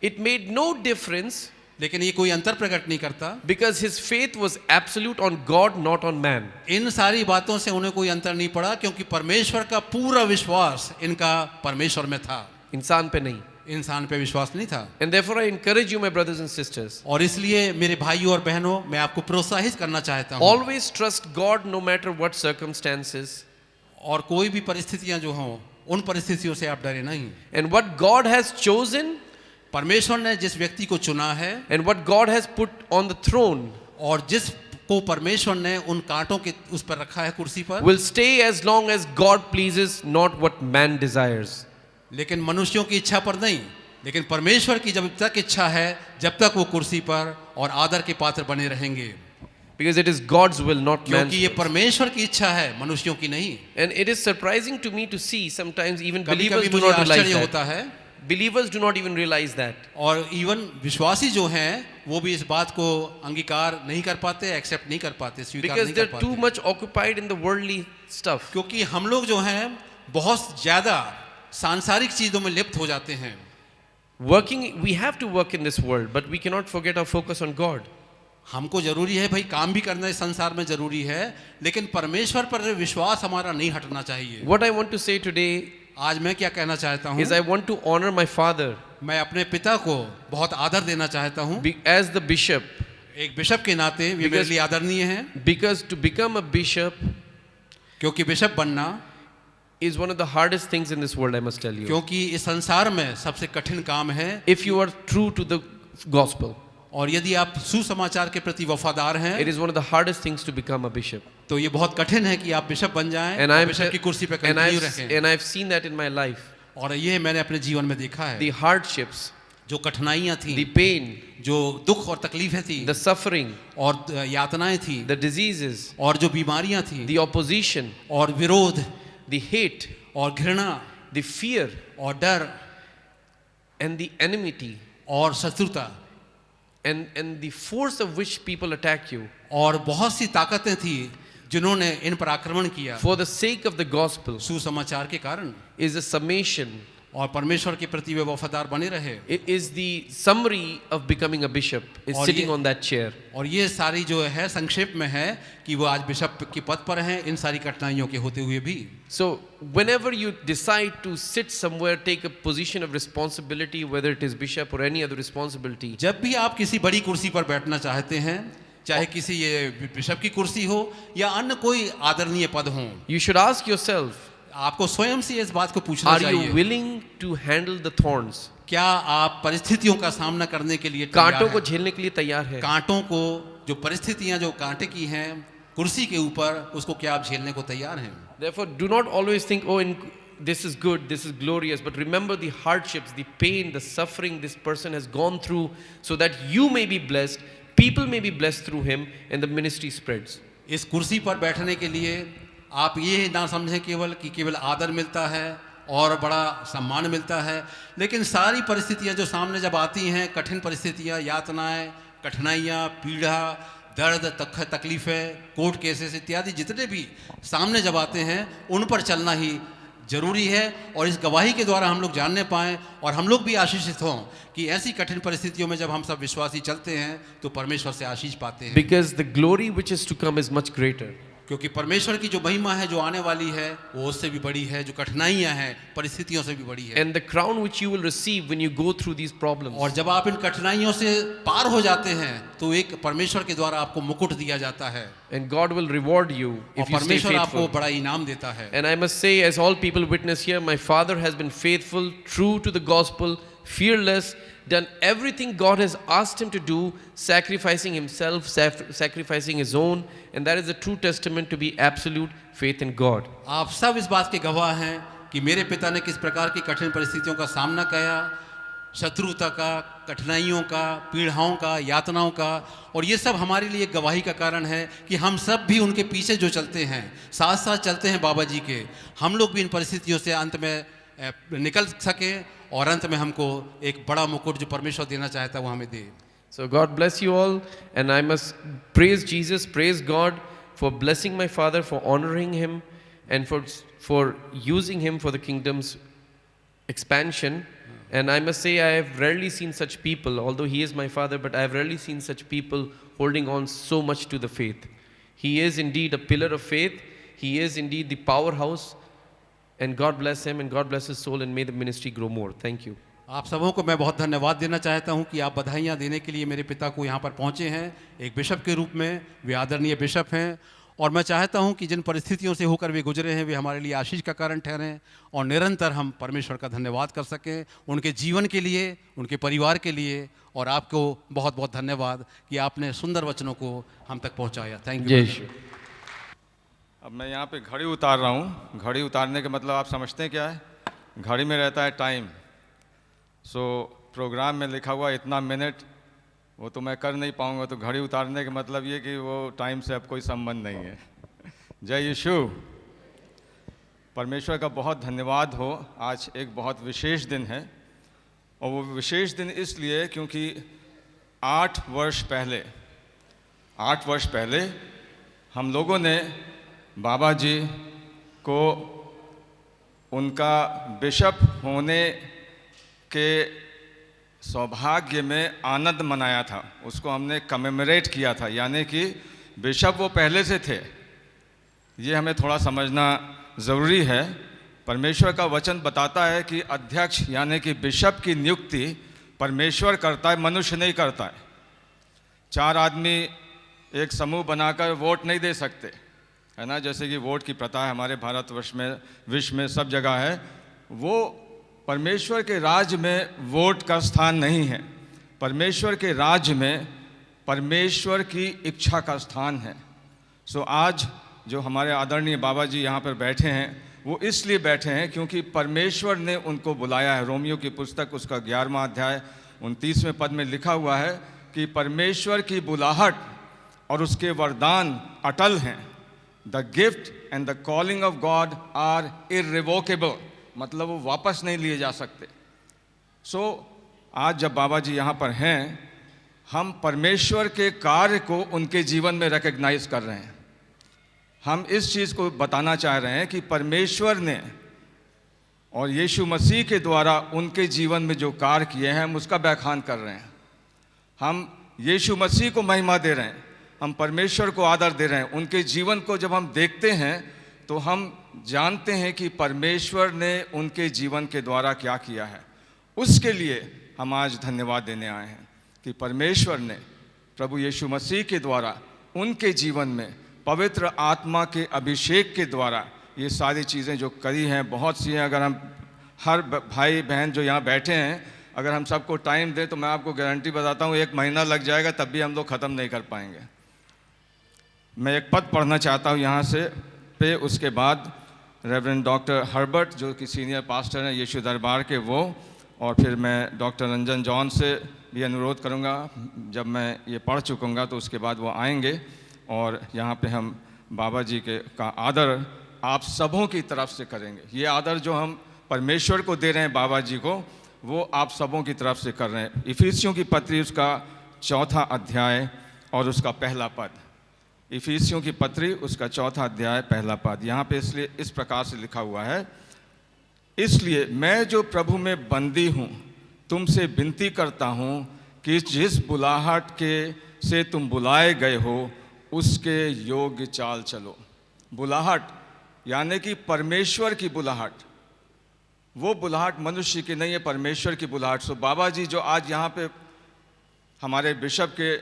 It made no difference. लेकिन ये कोई अंतर प्रकट नहीं करता, because his faith was absolute on God, not on man. इन सारी बातों से उन्हें कोई अंतर नहीं पड़ा क्योंकि परमेश्वर का पूरा विश्वास इनका परमेश्वर में था, इंसान पे नहीं, इंसान पे विश्वास नहीं था। And therefore I encourage you, my brothers and sisters, और इसलिए मेरे भाइयों और बहनों मैं आपको प्रोत्साहित करना चाहता हूँ, always trust God no matter what circumstances. और कोई भी परिस्थितियां जो हों उन परिस्थितियों से आप डरे नहीं। And what God has chosen, परमेश्वर ने जिस व्यक्ति को चुना है and what God has put on the throne, और जिस को परमेश्वर ने उन कांटों के उस पर रखा है कुर्सी पर, will stay as long as God pleases, not what man desires. लेकिन मनुष्यों की इच्छा पर नहीं, लेकिन परमेश्वर की जब तक इच्छा है जब तक वो कुर्सी पर और आदर के पात्र बने रहेंगे, Because it is God's will, not man's क्योंकि ये will. परमेश्वर की इच्छा है, मनुष्यों की नहीं। And it is surprising to me to see sometimes even कभी believers कभी do मुझे not realize आश्चर्य होता that. है, Believers do not even realize that. और इवन विश्वासी जो हैं वो भी इस बात को अंगीकार नहीं कर पाते, एक्सेप्ट नहीं कर पाते, स्वीकार Because नहीं they're कर too पाते, much occupied in the worldly stuff. क्योंकि हम लोग जो हैं बहुत ज्यादा सांसारिक चीजों में लिप्त हो जाते हैं। We have to work in this world, but we cannot forget our focus on God. हमको जरूरी है भाई, काम भी करना इस संसार में जरूरी है, लेकिन परमेश्वर पर विश्वास हमारा नहीं हटना चाहिए। What I want to say today आज मैं क्या कहना चाहता हूँ, is I want to honor my father मैं अपने पिता को बहुत आदर देना चाहता हूँ, as the bishop, एक बिशप के नाते वे मेरे Because- लिए आदरणीय हैं, because to become a bishop क्योंकि बिशप बनना, is one of the hardest things in this world, I must tell you. क्योंकि इस संसार में सबसे कठिन काम है। If you are true to the gospel, और यदि आप सुसमाचार के प्रति वफादार हैं, it is one of the hardest things to become a bishop. तो ये बहुत कठिन है कि आप बिशप बन जाएं And और बिशप की कुर्सी पर कंटिन्यू रखें। and I've seen that in my life. और ये मैंने अपने जीवन में देखा है, The hardships, जो कठिनाइयां थी, the pain, जो दुख और तकलीफें थी, the suffering, और यातनाएं थी, the diseases, और जो बीमारियां थी, the opposition, और विरोध, the hate, और घृणा, the fear, और डर, and the enmity, और शत्रुता, and the force of which people attack you और बहुत सी ताकतें थी जिन्होंने इन पर आक्रमण किया for the sake of the gospel सुसमाचार के कारण, is a summation और परमेश्वर के प्रति वे वफादार बने रहे। is the summary of becoming a bishop, is और sitting ये- on that chair. और ये सारी जो है संक्षेप में है कि वो आज बिशप के पद पर हैं, इन सारी कठिनाइयों के होते हुए भी। So, whenever you decide to sit somewhere, take a position of responsibility, whether it is bishop or any other responsibility, जब भी आप किसी बड़ी कुर्सी पर बैठना चाहते हैं, चाहे किसी ये बिशप की कुर्सी हो या अन्य कोई आदरणीय पद हो, you should ask yourself, आपको स्वयं से इस बात को पूछना are you चाहिए, willing to handle the thorns? क्या आप परिस्थितियों का सामना करने के लिए तैयार कांटों को हैं? झेलने के लिए तैयार है? कांटों को, जो परिस्थितियां जो कांटे की हैं कुर्सी के ऊपर, उसको क्या आप झेलने को तैयार हैं? Therefore, do not always think, oh, this is good, this is glorious, but remember the hardships, the pain, the suffering this person has gone through, so that you may be blessed, people may be blessed through him, and the ministry spreads. इस कुर्सी पर बैठने के लिए आप ये ना समझें केवल कि केवल आदर मिलता है और बड़ा सम्मान मिलता है, लेकिन सारी परिस्थितियां जो सामने जब आती हैं, कठिन परिस्थितियां, यातनाएं, कठिनाइयां, पीड़ा, दर्द, तकलीफें, कोर्ट केसेस इत्यादि जितने भी सामने जब आते हैं, उन पर चलना ही जरूरी है। और इस गवाही के द्वारा हम लोग जानने पाएं और हम लोग भी आशीषित हों कि ऐसी कठिन परिस्थितियों में जब हम सब विश्वासी चलते हैं तो परमेश्वर से आशीष पाते हैं। Because the glory which is to come is much greater. क्योंकि परमेश्वर की जो महिमा है जो आने वाली है वो उससे भी बड़ी है, जो कठिनाइयां हैं परिस्थितियों से भी बड़ी है। And the crown which you will receive when you go through these problems, और जब आप इन कठिनाइयों से पार हो जाते हैं तो एक परमेश्वर के द्वारा आपको मुकुट दिया जाता है and God will reward you और if you stay परमेश्वर आपको faithful. बड़ा इनाम देता है। And I must say, as all people witness here, my father has been faithful, true to the gospel, fearless, done everything God has asked him to do, sacrificing himself, sacrificing his own, and that is the true testament to be absolute faith in God. आप सब इस बात के गवाह हैं कि मेरे पिता ने किस प्रकार की कठिन परिस्थितियों का सामना किया, शत्रुता का, कठिनाइयों का, पीड़ाओं का, यातनाओं का, और ये सब हमारे लिए गवाही का कारण है कि हम सब भी उनके पीछे जो चलते हैं, साथ साथ चलते हैं बाबा जी के, हम लोग भी इन परिस्थितियों से अंत में निकल सकें और अंत में हमको एक बड़ा मुकुट जो परमेश्वर देना चाहता है वो हमें दे। So God bless you all, and I must praise Jesus, praise God for blessing my father, for honoring him, and for using him for the kingdom's expansion. And I must say, I have rarely seen such people, although he is my father, but I have rarely seen such people holding on so much to the faith. He is indeed a pillar of faith. He is indeed the powerhouse. And God bless him, and God bless his soul, and may the ministry grow more. Thank you. आप सबों को मैं बहुत धन्यवाद देना चाहता हूं कि आप बधाइयां देने के लिए मेरे पिता को यहाँ पर पहुँचे हैं एक बिशप के रूप में। वे आदरणीय बिशप हैं और मैं चाहता हूं कि जिन परिस्थितियों से होकर वे गुजरे हैं वे हमारे लिए आशीष का कारण ठहरें और निरंतर हम परमेश्वर का धन्यवाद कर सकें उनके जीवन के लिए, उनके परिवार के लिए। और आपको बहुत बहुत धन्यवाद कि आपने सुंदर वचनों को हम तक पहुँचाया। Thank you. अब मैं यहाँ पे घड़ी उतार रहा हूँ। घड़ी उतारने का मतलब आप समझते हैं क्या है? घड़ी में रहता है टाइम। प्रोग्राम में लिखा हुआ इतना मिनट, वो तो मैं कर नहीं पाऊँगा, तो घड़ी उतारने का मतलब ये कि वो टाइम से अब कोई संबंध नहीं है। जय यीशु। परमेश्वर का बहुत धन्यवाद हो। आज एक बहुत विशेष दिन है और वो विशेष दिन इसलिए क्योंकि 8 वर्ष पहले हम लोगों ने बाबा जी को उनका बिशप होने के सौभाग्य में आनंद मनाया था। उसको हमने कमेमोरेट किया था, यानी कि बिशप वो पहले से थे। ये हमें थोड़ा समझना ज़रूरी है। परमेश्वर का वचन बताता है कि अध्यक्ष यानी कि बिशप की नियुक्ति परमेश्वर करता है, मनुष्य नहीं करता है। 4 आदमी एक समूह बनाकर वोट नहीं दे सकते, है ना, जैसे कि वोट की प्रथा है हमारे भारतवर्ष में, विश्व में सब जगह है। वो परमेश्वर के राज्य में वोट का स्थान नहीं है। परमेश्वर के राज्य में परमेश्वर की इच्छा का स्थान है। आज जो हमारे आदरणीय बाबा जी यहाँ पर बैठे हैं वो इसलिए बैठे हैं क्योंकि परमेश्वर ने उनको बुलाया है। रोमियो की पुस्तक उसका 11वां अध्याय 29वें पद में लिखा हुआ है कि परमेश्वर की बुलाहट और उसके वरदान अटल हैं। The gift and the calling of God are irrevocable, मतलब वो वापस नहीं लिए जा सकते। आज जब बाबा जी यहाँ पर हैं, हम परमेश्वर के कार्य को उनके जीवन में रिकग्नाइज कर रहे हैं। हम इस चीज़ को बताना चाह रहे हैं कि परमेश्वर ने और यीशु मसीह के द्वारा उनके जीवन में जो कार्य किए हैं हम उसका बखान कर रहे हैं। हम यीशु मसीह को महिमा दे रहे हैं, हम परमेश्वर को आदर दे रहे हैं। उनके जीवन को जब हम देखते हैं तो हम जानते हैं कि परमेश्वर ने उनके जीवन के द्वारा क्या किया है। उसके लिए हम आज धन्यवाद देने आए हैं कि परमेश्वर ने प्रभु यीशु मसीह के द्वारा उनके जीवन में पवित्र आत्मा के अभिषेक के द्वारा ये सारी चीज़ें जो करी हैं, बहुत सी हैं। अगर हम हर भाई बहन जो यहाँ बैठे हैं, अगर हम सबको टाइम दें तो मैं आपको गारंटी बताता हूँ 1 महीना लग जाएगा, तब भी हम लोग ख़त्म नहीं कर पाएंगे। मैं एक पद पढ़ना चाहता हूँ यहाँ से पे, उसके बाद रेवरेंड डॉक्टर हर्बर्ट जो कि सीनियर पास्टर हैं यीशु दरबार के, वो, और फिर मैं डॉक्टर रंजन जॉन से भी अनुरोध करूँगा, जब मैं ये पढ़ चुकूँगा तो उसके बाद वो आएंगे और यहाँ पे हम बाबा जी के का आदर आप सबों की तरफ से करेंगे। ये आदर जो हम परमेश्वर को दे रहे हैं बाबा जी को, वो आप सबों की तरफ से कर रहे हैं। इफिसियों की पत्री उसका 4था अध्याय और उसका पहला पद। इफिसियों की पत्री उसका 4था अध्याय पहला पद। यहाँ पे इसलिए इस प्रकार से लिखा हुआ है, इसलिए मैं जो प्रभु में बंदी हूँ तुमसे विनती करता हूँ कि जिस बुलाहट के से तुम बुलाए गए हो उसके योग्य चाल चलो। बुलाहट यानी कि परमेश्वर की बुलाहट, वो बुलाहट मनुष्य की नहीं है, परमेश्वर की बुलाहट। सो बाबा जी जो आज यहाँ पे हमारे बिशप के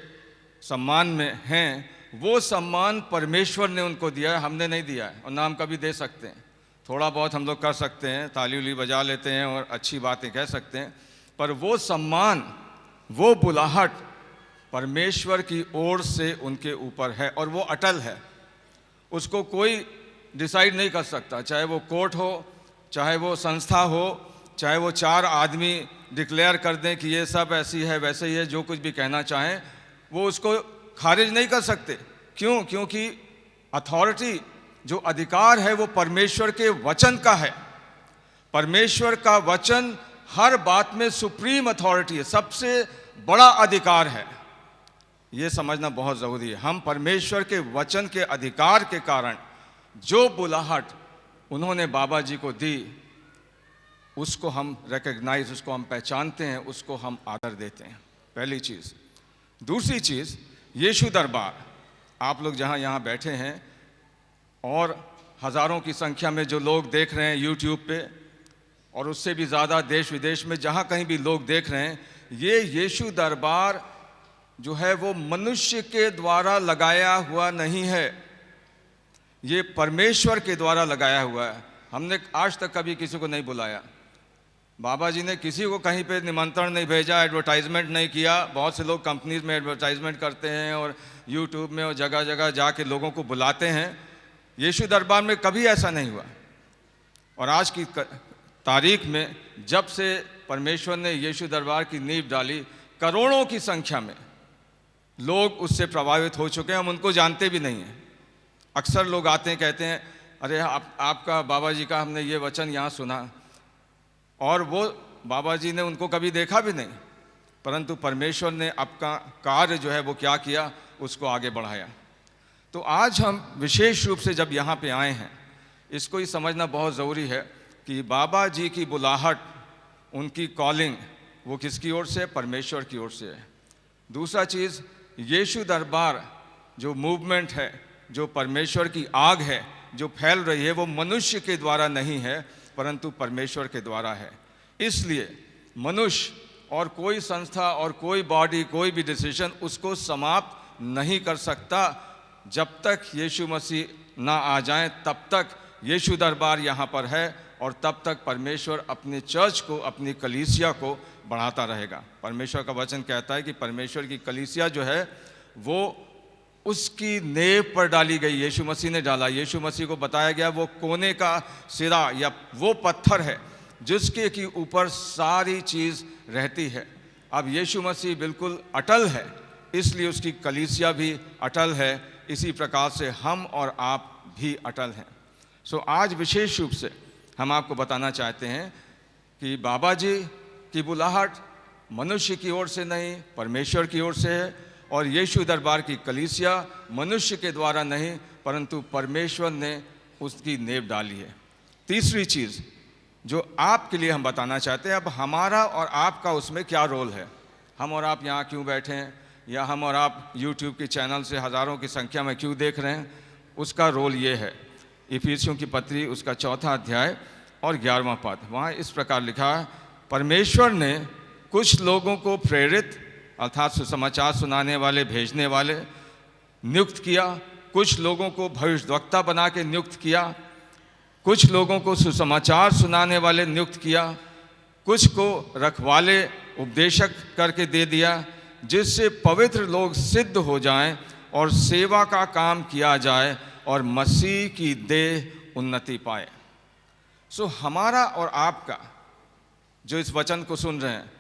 सम्मान में हैं, वो सम्मान परमेश्वर ने उनको दिया है, हमने नहीं दिया है और ना हम कभी दे सकते हैं। थोड़ा बहुत हम लोग कर सकते हैं, ताली उली बजा लेते हैं और अच्छी बातें कह सकते हैं, पर वो सम्मान, वो बुलाहट परमेश्वर की ओर से उनके ऊपर है और वो अटल है। उसको कोई डिसाइड नहीं कर सकता, चाहे वो कोर्ट हो, चाहे वो संस्था हो, चाहे वो 4 आदमी डिक्लेयर कर दें कि ये सब ऐसी है वैसे ही है, जो कुछ भी कहना चाहें वो उसको खारिज नहीं कर सकते। क्यों? क्योंकि अथॉरिटी, जो अधिकार है, वो परमेश्वर के वचन का है। परमेश्वर का वचन हर बात में सुप्रीम अथॉरिटी है, सबसे बड़ा अधिकार है। ये समझना बहुत ज़रूरी है। हम परमेश्वर के वचन के अधिकार के कारण जो बुलाहट उन्होंने बाबा जी को दी, उसको हम रिकग्नाइज, उसको हम पहचानते हैं, उसको हम आदर देते हैं, पहली चीज़। दूसरी चीज़, यीशु दरबार, आप लोग जहाँ यहाँ बैठे हैं और हज़ारों की संख्या में जो लोग देख रहे हैं यूट्यूब पे, और उससे भी ज़्यादा देश विदेश में जहाँ कहीं भी लोग देख रहे हैं, ये यीशु दरबार जो है वो मनुष्य के द्वारा लगाया हुआ नहीं है, ये परमेश्वर के द्वारा लगाया हुआ है। हमने आज तक कभी किसी को नहीं बुलाया, बाबा जी ने किसी को कहीं पे निमंत्रण नहीं भेजा, एडवर्टाइजमेंट नहीं किया। बहुत से लोग कंपनीज में एडवर्टाइजमेंट करते हैं और यूट्यूब में और जगह जगह जाके लोगों को बुलाते हैं। यीशु दरबार में कभी ऐसा नहीं हुआ। और आज की तारीख में जब से परमेश्वर ने यीशु दरबार की नींव डाली, करोड़ों की संख्या में लोग उससे प्रभावित हो चुके हैं, हम उनको जानते भी नहीं हैं। अक्सर लोग आते हैं, कहते हैं अरे आपका बाबा जी का हमने ये वचन यहाँ सुना, और वो बाबा जी ने उनको कभी देखा भी नहीं, परंतु परमेश्वर ने आपका कार्य जो है वो क्या किया, उसको आगे बढ़ाया। तो आज हम विशेष रूप से जब यहाँ पे आए हैं, इसको ही समझना बहुत ज़रूरी है कि बाबा जी की बुलाहट, उनकी कॉलिंग, वो किसकी ओर से है? परमेश्वर की ओर से है। दूसरा चीज़, यीशु दरबार जो मूवमेंट है, जो परमेश्वर की आग है जो फैल रही है, वो मनुष्य के द्वारा नहीं है परंतु परमेश्वर के द्वारा है। इसलिए मनुष्य और कोई संस्था और कोई बॉडी, कोई भी डिसीजन उसको समाप्त नहीं कर सकता। जब तक यीशु मसीह ना आ जाएं, तब तक यीशु दरबार यहाँ पर है और तब तक परमेश्वर अपने चर्च को, अपनी कलीसिया को बढ़ाता रहेगा। परमेश्वर का वचन कहता है कि परमेश्वर की कलीसिया जो है वो उसकी नींव पर डाली गई, यीशु मसीह ने डाला। यीशु मसीह को बताया गया वो कोने का सिरा या वो पत्थर है जिसके की ऊपर सारी चीज़ रहती है। अब यीशु मसीह बिल्कुल अटल है, इसलिए उसकी कलीसिया भी अटल है। इसी प्रकार से हम और आप भी अटल हैं। सो आज विशेष रूप से हम आपको बताना चाहते हैं कि बाबा जी की बुलाहट मनुष्य की ओर से नहीं, परमेश्वर की ओर से है। और यीशु दरबार की कलीसिया मनुष्य के द्वारा नहीं परंतु परमेश्वर ने उसकी नींव डाली है। तीसरी चीज़, जो आपके लिए हम बताना चाहते हैं। अब हमारा और आपका उसमें क्या रोल है, हम और आप यहाँ क्यों बैठे हैं, या हम और आप यूट्यूब के चैनल से हज़ारों की संख्या में क्यों देख रहे हैं, उसका रोल ये है। इफिसियों की पत्री उसका 4 अध्याय और 11वां पद, वहाँ इस प्रकार लिखा है, परमेश्वर ने कुछ लोगों को प्रेरित अर्थात सुसमाचार सुनाने वाले, भेजने वाले नियुक्त किया, कुछ लोगों को भविष्यद्वक्ता बना के नियुक्त किया, कुछ लोगों को सुसमाचार सुनाने वाले नियुक्त किया, कुछ को रखवाले उपदेशक करके दे दिया, जिससे पवित्र लोग सिद्ध हो जाएं और सेवा का काम किया जाए और मसीह की देह उन्नति पाए। सो हमारा और आपका जो इस वचन को सुन रहे हैं,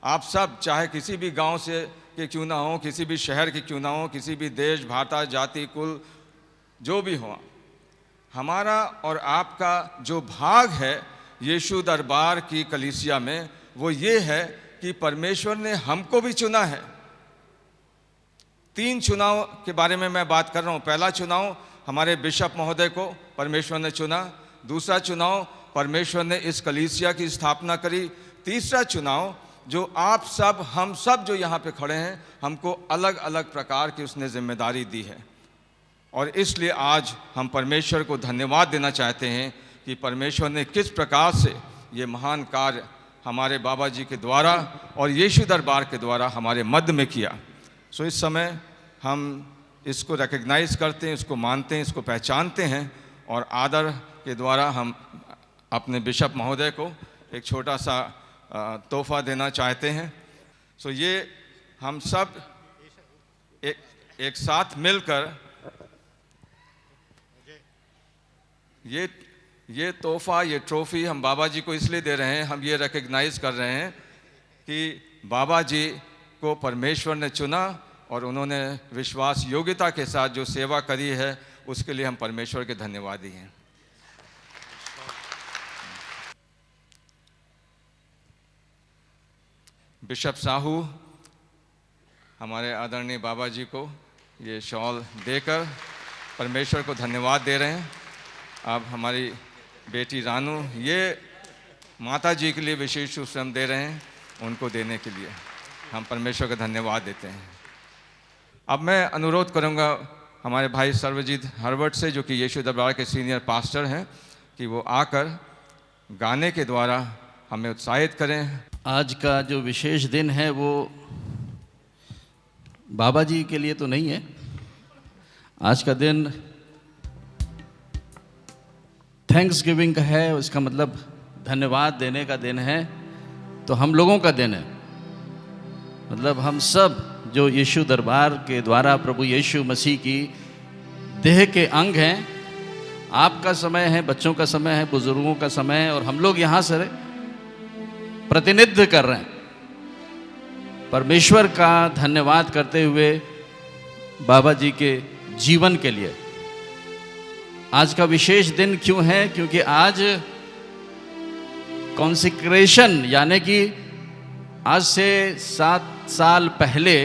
आप सब चाहे किसी भी गांव से के क्यों ना हो, किसी भी शहर के क्यों ना हो, किसी भी देश, भाषा, जाति, कुल जो भी हो, हमारा और आपका जो भाग है यीशु दरबार की कलीसिया में, वो ये है कि परमेश्वर ने हमको भी चुना है। 3 चुनाव के बारे में मैं बात कर रहा हूँ। पहला चुनाव हमारे बिशप महोदय को परमेश्वर ने चुना, दूसरा चुनाव परमेश्वर ने इस कलीसिया की स्थापना करी, तीसरा चुनाव जो आप सब, हम सब जो यहाँ पे खड़े हैं, हमको अलग अलग प्रकार की उसने जिम्मेदारी दी है। और इसलिए आज हम परमेश्वर को धन्यवाद देना चाहते हैं कि परमेश्वर ने किस प्रकार से ये महान कार्य हमारे बाबा जी के द्वारा और यीशु दरबार के द्वारा हमारे मध्य में किया। सो इस समय हम इसको रिकग्नाइज करते हैं, इसको मानते हैं, इसको पहचानते हैं, और आदर के द्वारा हम अपने बिशप महोदय को एक छोटा सा तोहफा देना चाहते हैं। सो ये हम सब एक साथ मिलकर ये तोहफा, ये ट्रॉफी हम बाबा जी को इसलिए दे रहे हैं, हम ये रिकग्नाइज कर रहे हैं कि बाबा जी को परमेश्वर ने चुना और उन्होंने विश्वास योग्यता के साथ जो सेवा करी है, उसके लिए हम परमेश्वर के धन्यवादी हैं। बिशप साहू हमारे आदरणीय बाबा जी को ये शॉल देकर परमेश्वर को धन्यवाद दे रहे हैं। अब हमारी बेटी रानू ये माता जी के लिए विशेष रूप से हम दे रहे हैं, उनको देने के लिए हम परमेश्वर का धन्यवाद देते हैं। अब मैं अनुरोध करूंगा हमारे भाई सर्वजीत हरवर्ट से, जो कि यीशु दरबार के सीनियर पास्टर हैं, कि वो आकर गाने के द्वारा हमें उत्साहित करें। आज का जो विशेष दिन है वो बाबा जी के लिए तो नहीं है। आज का दिन थैंक्स गिविंग का है, उसका मतलब धन्यवाद देने का दिन है। तो हम लोगों का दिन है, मतलब हम सब जो यीशु दरबार के द्वारा प्रभु यीशु मसीह की देह के अंग हैं। आपका समय है, बच्चों का समय है, बुजुर्गों का समय है, और हम लोग यहाँ से प्रतिनिधित्व कर रहे हैं परमेश्वर का धन्यवाद करते हुए बाबा जी के जीवन के लिए। आज का विशेष दिन क्यों है? क्योंकि आज कॉन्सिक्रेशन, यानी कि आज से 7 साल पहले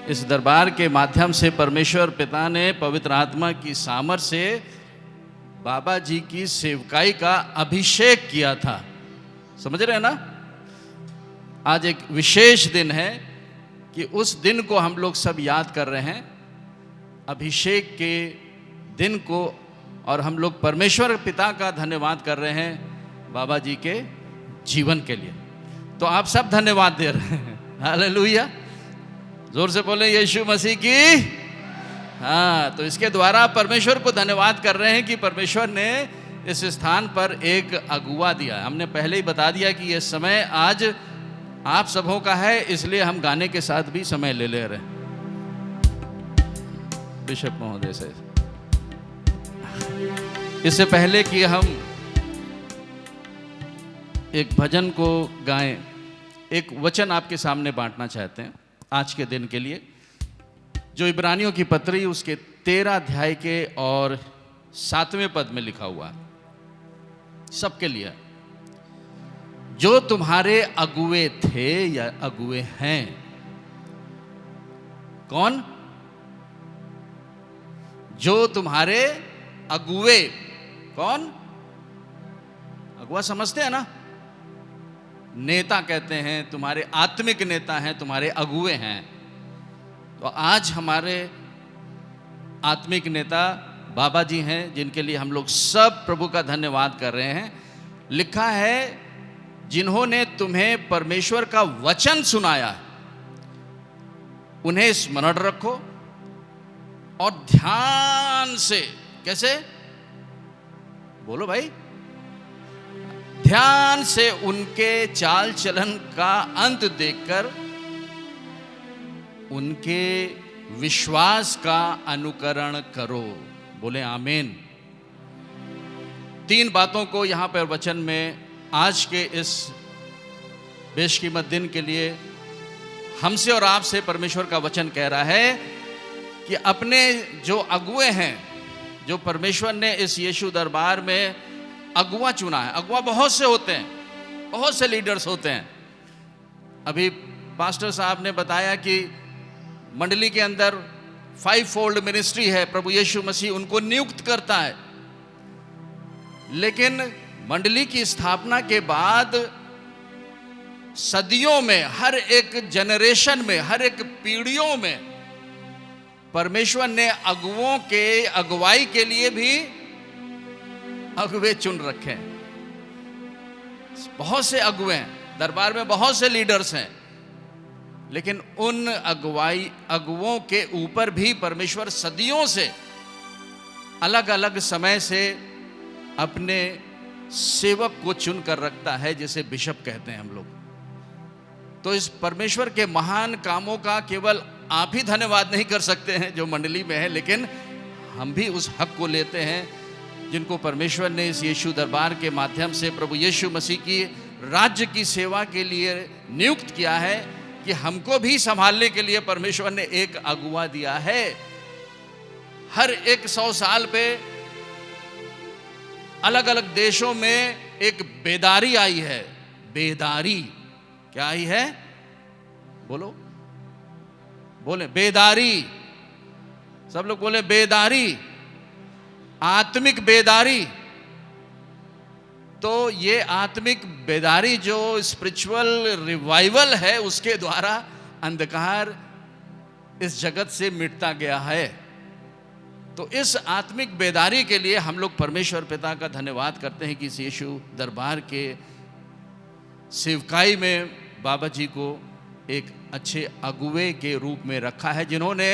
इस दरबार के माध्यम से परमेश्वर पिता ने पवित्र आत्मा की सामर्थ से बाबा जी की सेवकाई का अभिषेक किया था। समझ रहे हैं ना? आज एक विशेष दिन है कि उस दिन को हम लोग सब याद कर रहे हैं, अभिषेक के दिन को, और हम लोग परमेश्वर पिता का धन्यवाद कर रहे हैं बाबा जी के जीवन के लिए। तो आप सब धन्यवाद दे रहे हैं। हालेलुया, जोर से बोले यीशु मसीह की। हाँ, तो इसके द्वारा परमेश्वर को धन्यवाद कर रहे हैं कि परमेश्वर ने इस स्थान पर एक अगुवा दिया। हमने पहले ही बता दिया कि यह समय आज आप सबों का है, इसलिए हम गाने के साथ भी समय ले रहे हैं। बिशप महोदय से इससे पहले कि हम एक भजन को गाएं, एक वचन आपके सामने बांटना चाहते हैं आज के दिन के लिए, जो इब्रानियों की पत्री उसके 13 अध्याय के और 7वें पद में लिखा हुआ है। सबके लिए, जो तुम्हारे अगुवे थे या अगुवे हैं। कौन? जो तुम्हारे अगुवे। कौन? अगुआ समझते हैं ना, नेता कहते हैं, तुम्हारे आत्मिक नेता हैं, तुम्हारे अगुए हैं। तो आज हमारे आत्मिक नेता बाबा जी हैं, जिनके लिए हम लोग सब प्रभु का धन्यवाद कर रहे हैं। लिखा है, जिन्होंने तुम्हें परमेश्वर का वचन सुनाया, उन्हें स्मरण रखो और ध्यान से, कैसे बोलो भाई, ध्यान से उनके चाल चलन का अंत देखकर उनके विश्वास का अनुकरण करो। बोले आमीन। 3 बातों को यहां पर वचन में आज के इस बेशकीमत दिन के लिए हमसे और आपसे परमेश्वर का वचन कह रहा है कि अपने जो अगुए हैं, जो परमेश्वर ने इस यीशु दरबार में अगुआ चुना है। अगुआ बहुत से होते हैं, बहुत से लीडर्स होते हैं। अभी पास्टर साहब ने बताया कि मंडली के अंदर 5-fold मिनिस्ट्री है, प्रभु यीशु मसीह उनको नियुक्त करता है। लेकिन मंडली की स्थापना के बाद सदियों में, हर एक जनरेशन में, हर एक पीढ़ियों में परमेश्वर ने अगुओं के अगुवाई के लिए भी अगुवे चुन रखे हैं। बहुत से अगुवे हैं, दरबार में बहुत से लीडर्स हैं, लेकिन उन अगुओं के ऊपर भी परमेश्वर सदियों से अलग अलग समय से अपने सेवक को चुन कर रखता है, जिसे बिशप कहते हैं हम लोग। तो इस परमेश्वर के महान कामों का केवल आप ही धन्यवाद नहीं कर सकते हैं जो मंडली में है, लेकिन हम भी उस हक को लेते हैं जिनको परमेश्वर ने इस यीशु दरबार के माध्यम से प्रभु यीशु मसीह की राज्य की सेवा के लिए नियुक्त किया है, कि हमको भी संभालने के लिए परमेश्वर ने एक अगुआ दिया है। हर एक 100 साल पे अलग अलग देशों में एक बेदारी आई है। बेदारी क्या आई है? बोलो, बोले बेदारी। सब लोग बोले बेदारी, आत्मिक बेदारी। तो ये आत्मिक बेदारी जो स्पिरिचुअल रिवाइवल है, उसके द्वारा अंधकार इस जगत से मिटता गया है। तो इस आत्मिक बेदारी के लिए हम लोग परमेश्वर पिता का धन्यवाद करते हैं कि इस यीशु दरबार के सेवकाई में बाबा जी को एक अच्छे अगुवे के रूप में रखा है, जिन्होंने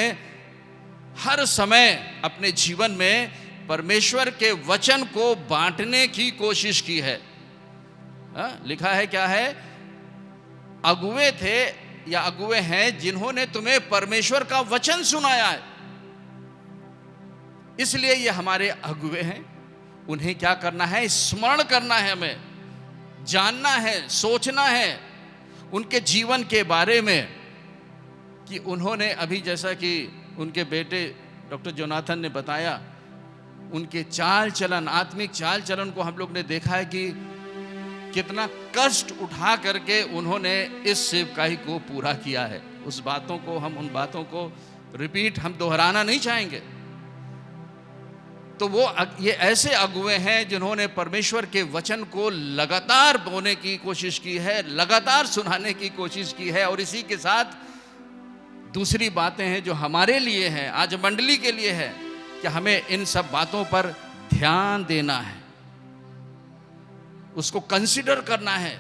हर समय अपने जीवन में परमेश्वर के वचन को बांटने की कोशिश की है। लिखा है, क्या है? अगुवे थे या अगुवे हैं जिन्होंने तुम्हें परमेश्वर का वचन सुनाया है। इसलिए ये हमारे अगुवे हैं। उन्हें क्या करना है? स्मरण करना है, हमें जानना है, सोचना है उनके जीवन के बारे में, कि उन्होंने अभी जैसा कि उनके बेटे डॉक्टर जोनाथन ने बताया, उनके चाल चलन, आत्मिक चाल चलन को हम लोग ने देखा है कि कितना कष्ट उठा करके उन्होंने इस सेवकाई को पूरा किया है। उन बातों को रिपीट हम दोहराना नहीं चाहेंगे। तो ये ऐसे अगुवे हैं जिन्होंने परमेश्वर के वचन को लगातार बोने की कोशिश की है, लगातार सुनाने की कोशिश की है। और इसी के साथ दूसरी बातें हैं जो हमारे लिए हैं, आज मंडली के लिए है, कि हमें इन सब बातों पर ध्यान देना है, उसको कंसिडर करना है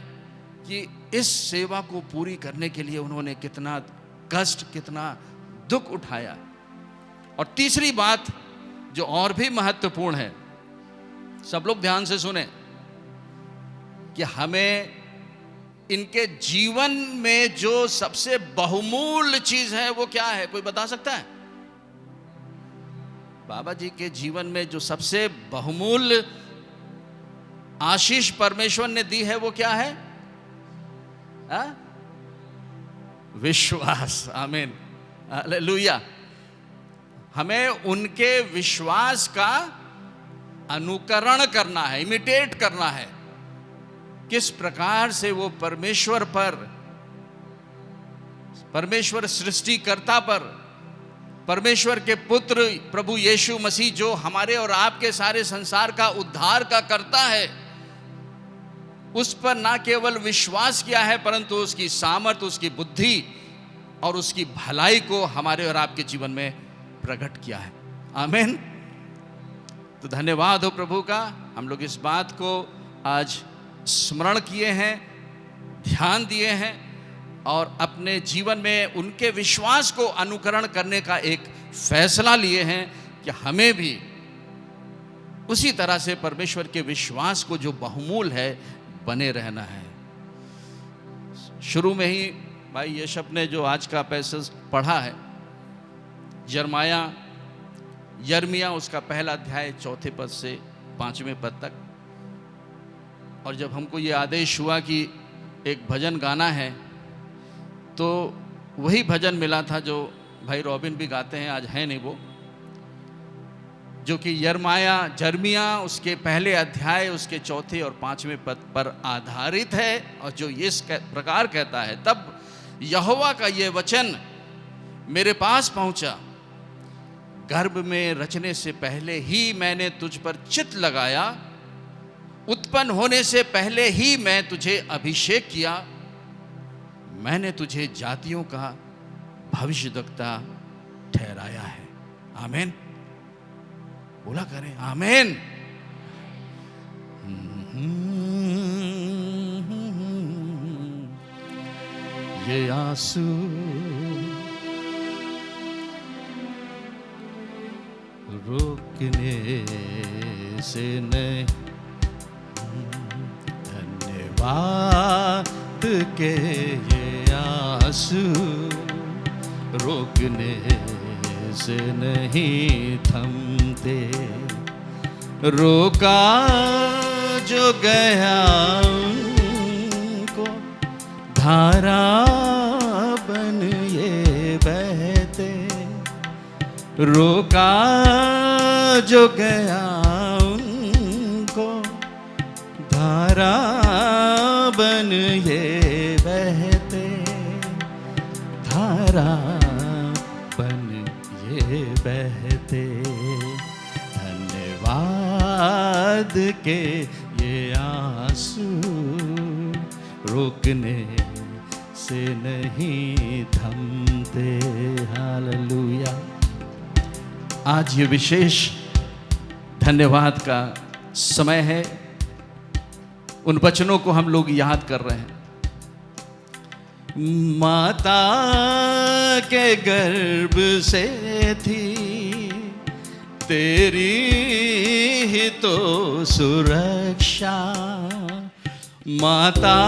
कि इस सेवा को पूरी करने के लिए उन्होंने कितना कष्ट, कितना दुख उठाया। और तीसरी बात जो और भी महत्वपूर्ण है, सब लोग ध्यान से सुने, कि हमें इनके जीवन में जो सबसे बहुमूल्य चीज है वो क्या है? कोई बता सकता है? बाबा जी के जीवन में जो सबसे बहुमूल्य आशीष परमेश्वर ने दी है वो क्या है? विश्वास। आमीन, हालेलुया। हमें उनके विश्वास का अनुकरण करना है, इमिटेट करना है। किस प्रकार से वो परमेश्वर पर, परमेश्वर सृष्टिकर्ता पर, परमेश्वर के पुत्र प्रभु यीशु मसीह जो हमारे और आपके सारे संसार का उद्धार का करता है, उस पर ना केवल विश्वास किया है परंतु उसकी सामर्थ्य, उसकी बुद्धि और उसकी भलाई को हमारे और आपके जीवन में प्रकट किया है। आमीन। तो धन्यवाद हो प्रभु का। हम लोग इस बात को आज स्मरण किए हैं, ध्यान दिए हैं और अपने जीवन में उनके विश्वास को अनुकरण करने का एक फैसला लिए हैं कि हमें भी उसी तरह से परमेश्वर के विश्वास को जो बहुमूल है बने रहना है। शुरू में ही भाई यशप ने जो आज का पैसेज पढ़ा है, यर्मिया उसका पहला अध्याय 4 पद से 5वें पद तक। और जब हमको ये आदेश हुआ कि एक भजन गाना है तो वही भजन मिला था जो भाई रॉबिन भी गाते हैं, आज है नहीं वो, जो कि जर्मिया उसके पहले अध्याय उसके 4 और 5वें पद पर आधारित है और जो इस प्रकार कहता है, तब यहोवा का ये वचन मेरे पास पहुंचा, गर्भ में रचने से पहले ही मैंने तुझ पर चित्त लगाया, उत्पन्न होने से पहले ही मैं तुझे अभिषेक किया, मैंने तुझे जातियों का भविष्यद्वक्ता ठहराया है। आमीन। बोला करें आमीन। ये आंसू रोकने से नहीं, धन्यवाद के ये आंसू रोकने से नहीं थमते, रोका जो गया उनको धारा बन ये बहते, रोका जो गया उनको धारा बन ये बहते, धारा बन ये बहते, धन्यवाद के ये आंसू रोकने से नहीं थमते। हालेलुया। आज ये विशेष धन्यवाद का समय है। उन वचनों को हम लोग याद कर रहे हैं। माता के गर्भ से थी तेरी ही तो सुरक्षा, माता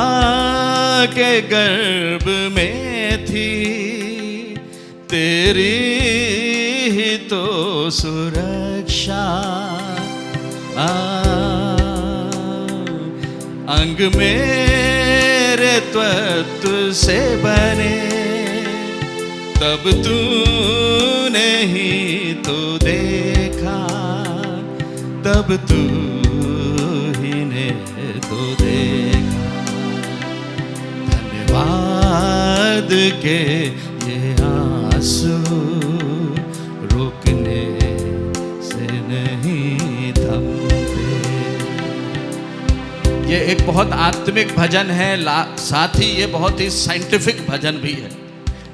के गर्भ में थी तेरी ही तो सुरक्षा, अंग मेरे त्वत्व से बने तब तूने ही तो देखा, तब तू ही ने तो देखा, धन्यवाद के ये आंसू रोकने से नहीं थमते। ये एक बहुत आत्मिक भजन है, साथ ही ये बहुत ही साइंटिफिक भजन भी है।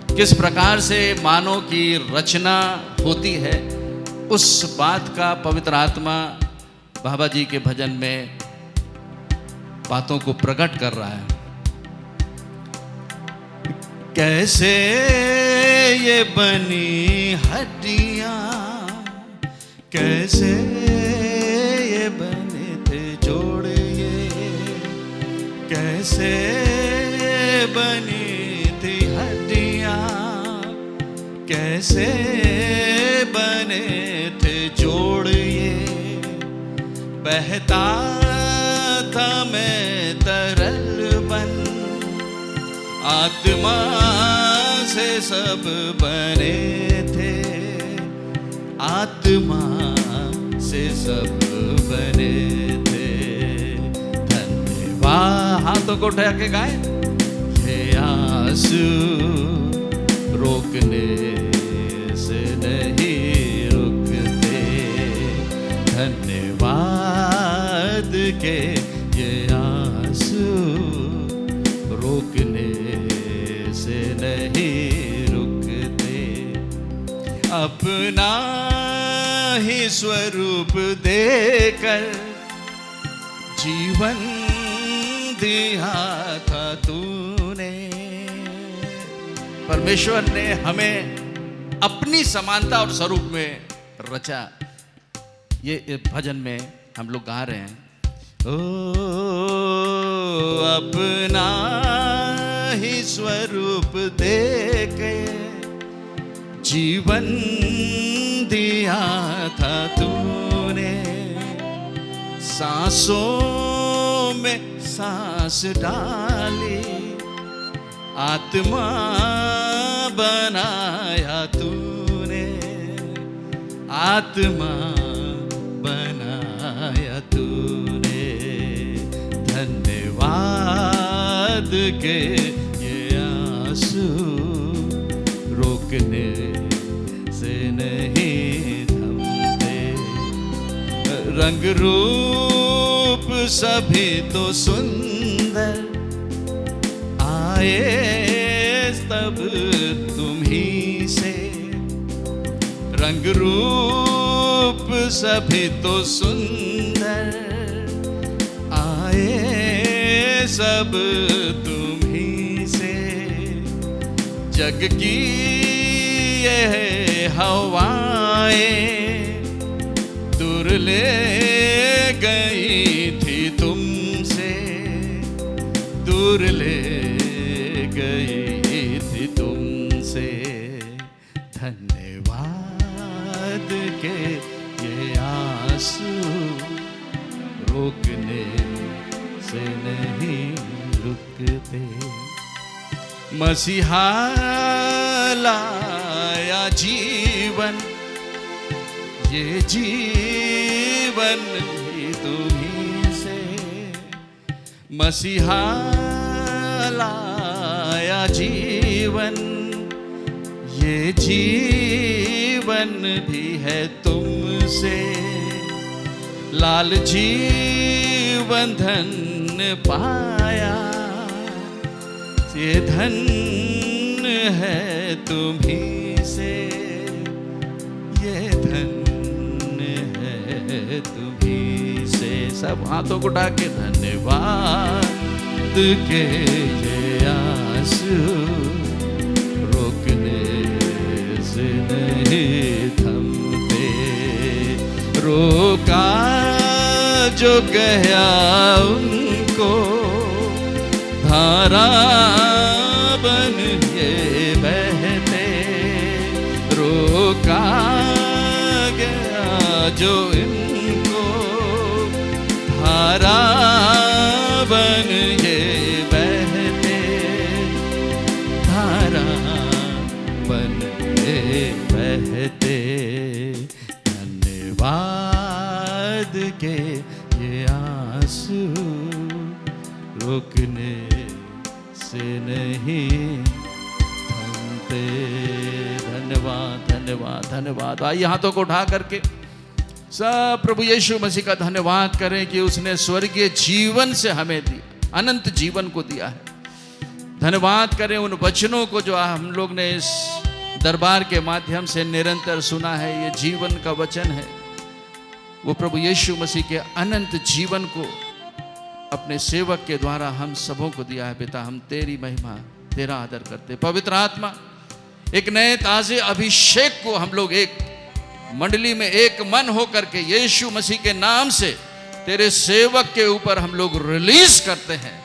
किस प्रकार से मानव की रचना होती है उस बात का पवित्र आत्मा बाबा जी के भजन में बातों को प्रकट कर रहा है। कैसे ये बनी हड्डियां, कैसे ये बने थे जोड़, ये कैसे बनी थी हड्डियां, कैसे बने थे जोड़, ये बहता था मैं तरल बन, आत्मा से सब बने थे, आत्मा से सब बने थे, धन्यवाद। हाथों को उठा के गाए, ये आंसू रोकने से नहीं रुकते, धन्यवाद के ये आंसू अपना ही स्वरूप देकर जीवन दिया था तूने। परमेश्वर ने हमें अपनी समानता और स्वरूप में रचा। ये भजन में हम लोग गा रहे हैं, ओ अपना ही स्वरूप देके जीवन दिया था तूने। सांसों में सांस डाली, आत्मा बनाया तूने, आत्मा बनाया तूने। धन्यवाद के ये आंसू रोकने से नहीं थमते। रंग रूप सभी तो सुंदर आए तब तुम्ही से। रंग रूप सभी तो सुंदर आए सब तुम्ही से। जग की ये हवाएं दूर ले गई थी तुमसे, दूर ले गई थी तुमसे। धन्यवाद के ये आंसू रोकने से नहीं रुकते। मसीहा लाया जीवन, ये जीवन भी तुम्ही से। मसीहा लाया जीवन, ये जीवन भी है तुमसे। लाल जीवन धन पाया, ये धन है तुम्ही से, ये धन है तुम्ही से। सब हाथों को उठा के धन्यवाद के ये आंसू रोकने से नहीं थमते। रोका जो गया उनको धारा बन ये बहते। रोका गया जो इनको धारा बन ये बहते। धारा बन ये बहते। धन्यवाद के ये आंसू रोकने से नहीं थमते। धन्यवाद धन्यवाद धन्यवाद। आइए हाथों को उठा करके सब प्रभु यीशु मसीह का धन्यवाद करें कि उसने स्वर्गीय जीवन से हमें दिया, अनंत जीवन को दिया है। धन्यवाद करें उन वचनों को जो हम लोग ने इस दरबार के माध्यम से निरंतर सुना है। ये जीवन का वचन है, वो प्रभु यीशु मसीह के अनंत जीवन को अपने सेवक के द्वारा हम सबों को दिया है। पिता, हम तेरी महिमा तेरा आदर करते। पवित्र आत्मा, एक नए ताजे अभिषेक को हम लोग एक मंडली में एक मन होकर के यीशु मसीह के नाम से तेरे सेवक के ऊपर हम लोग रिलीज करते हैं।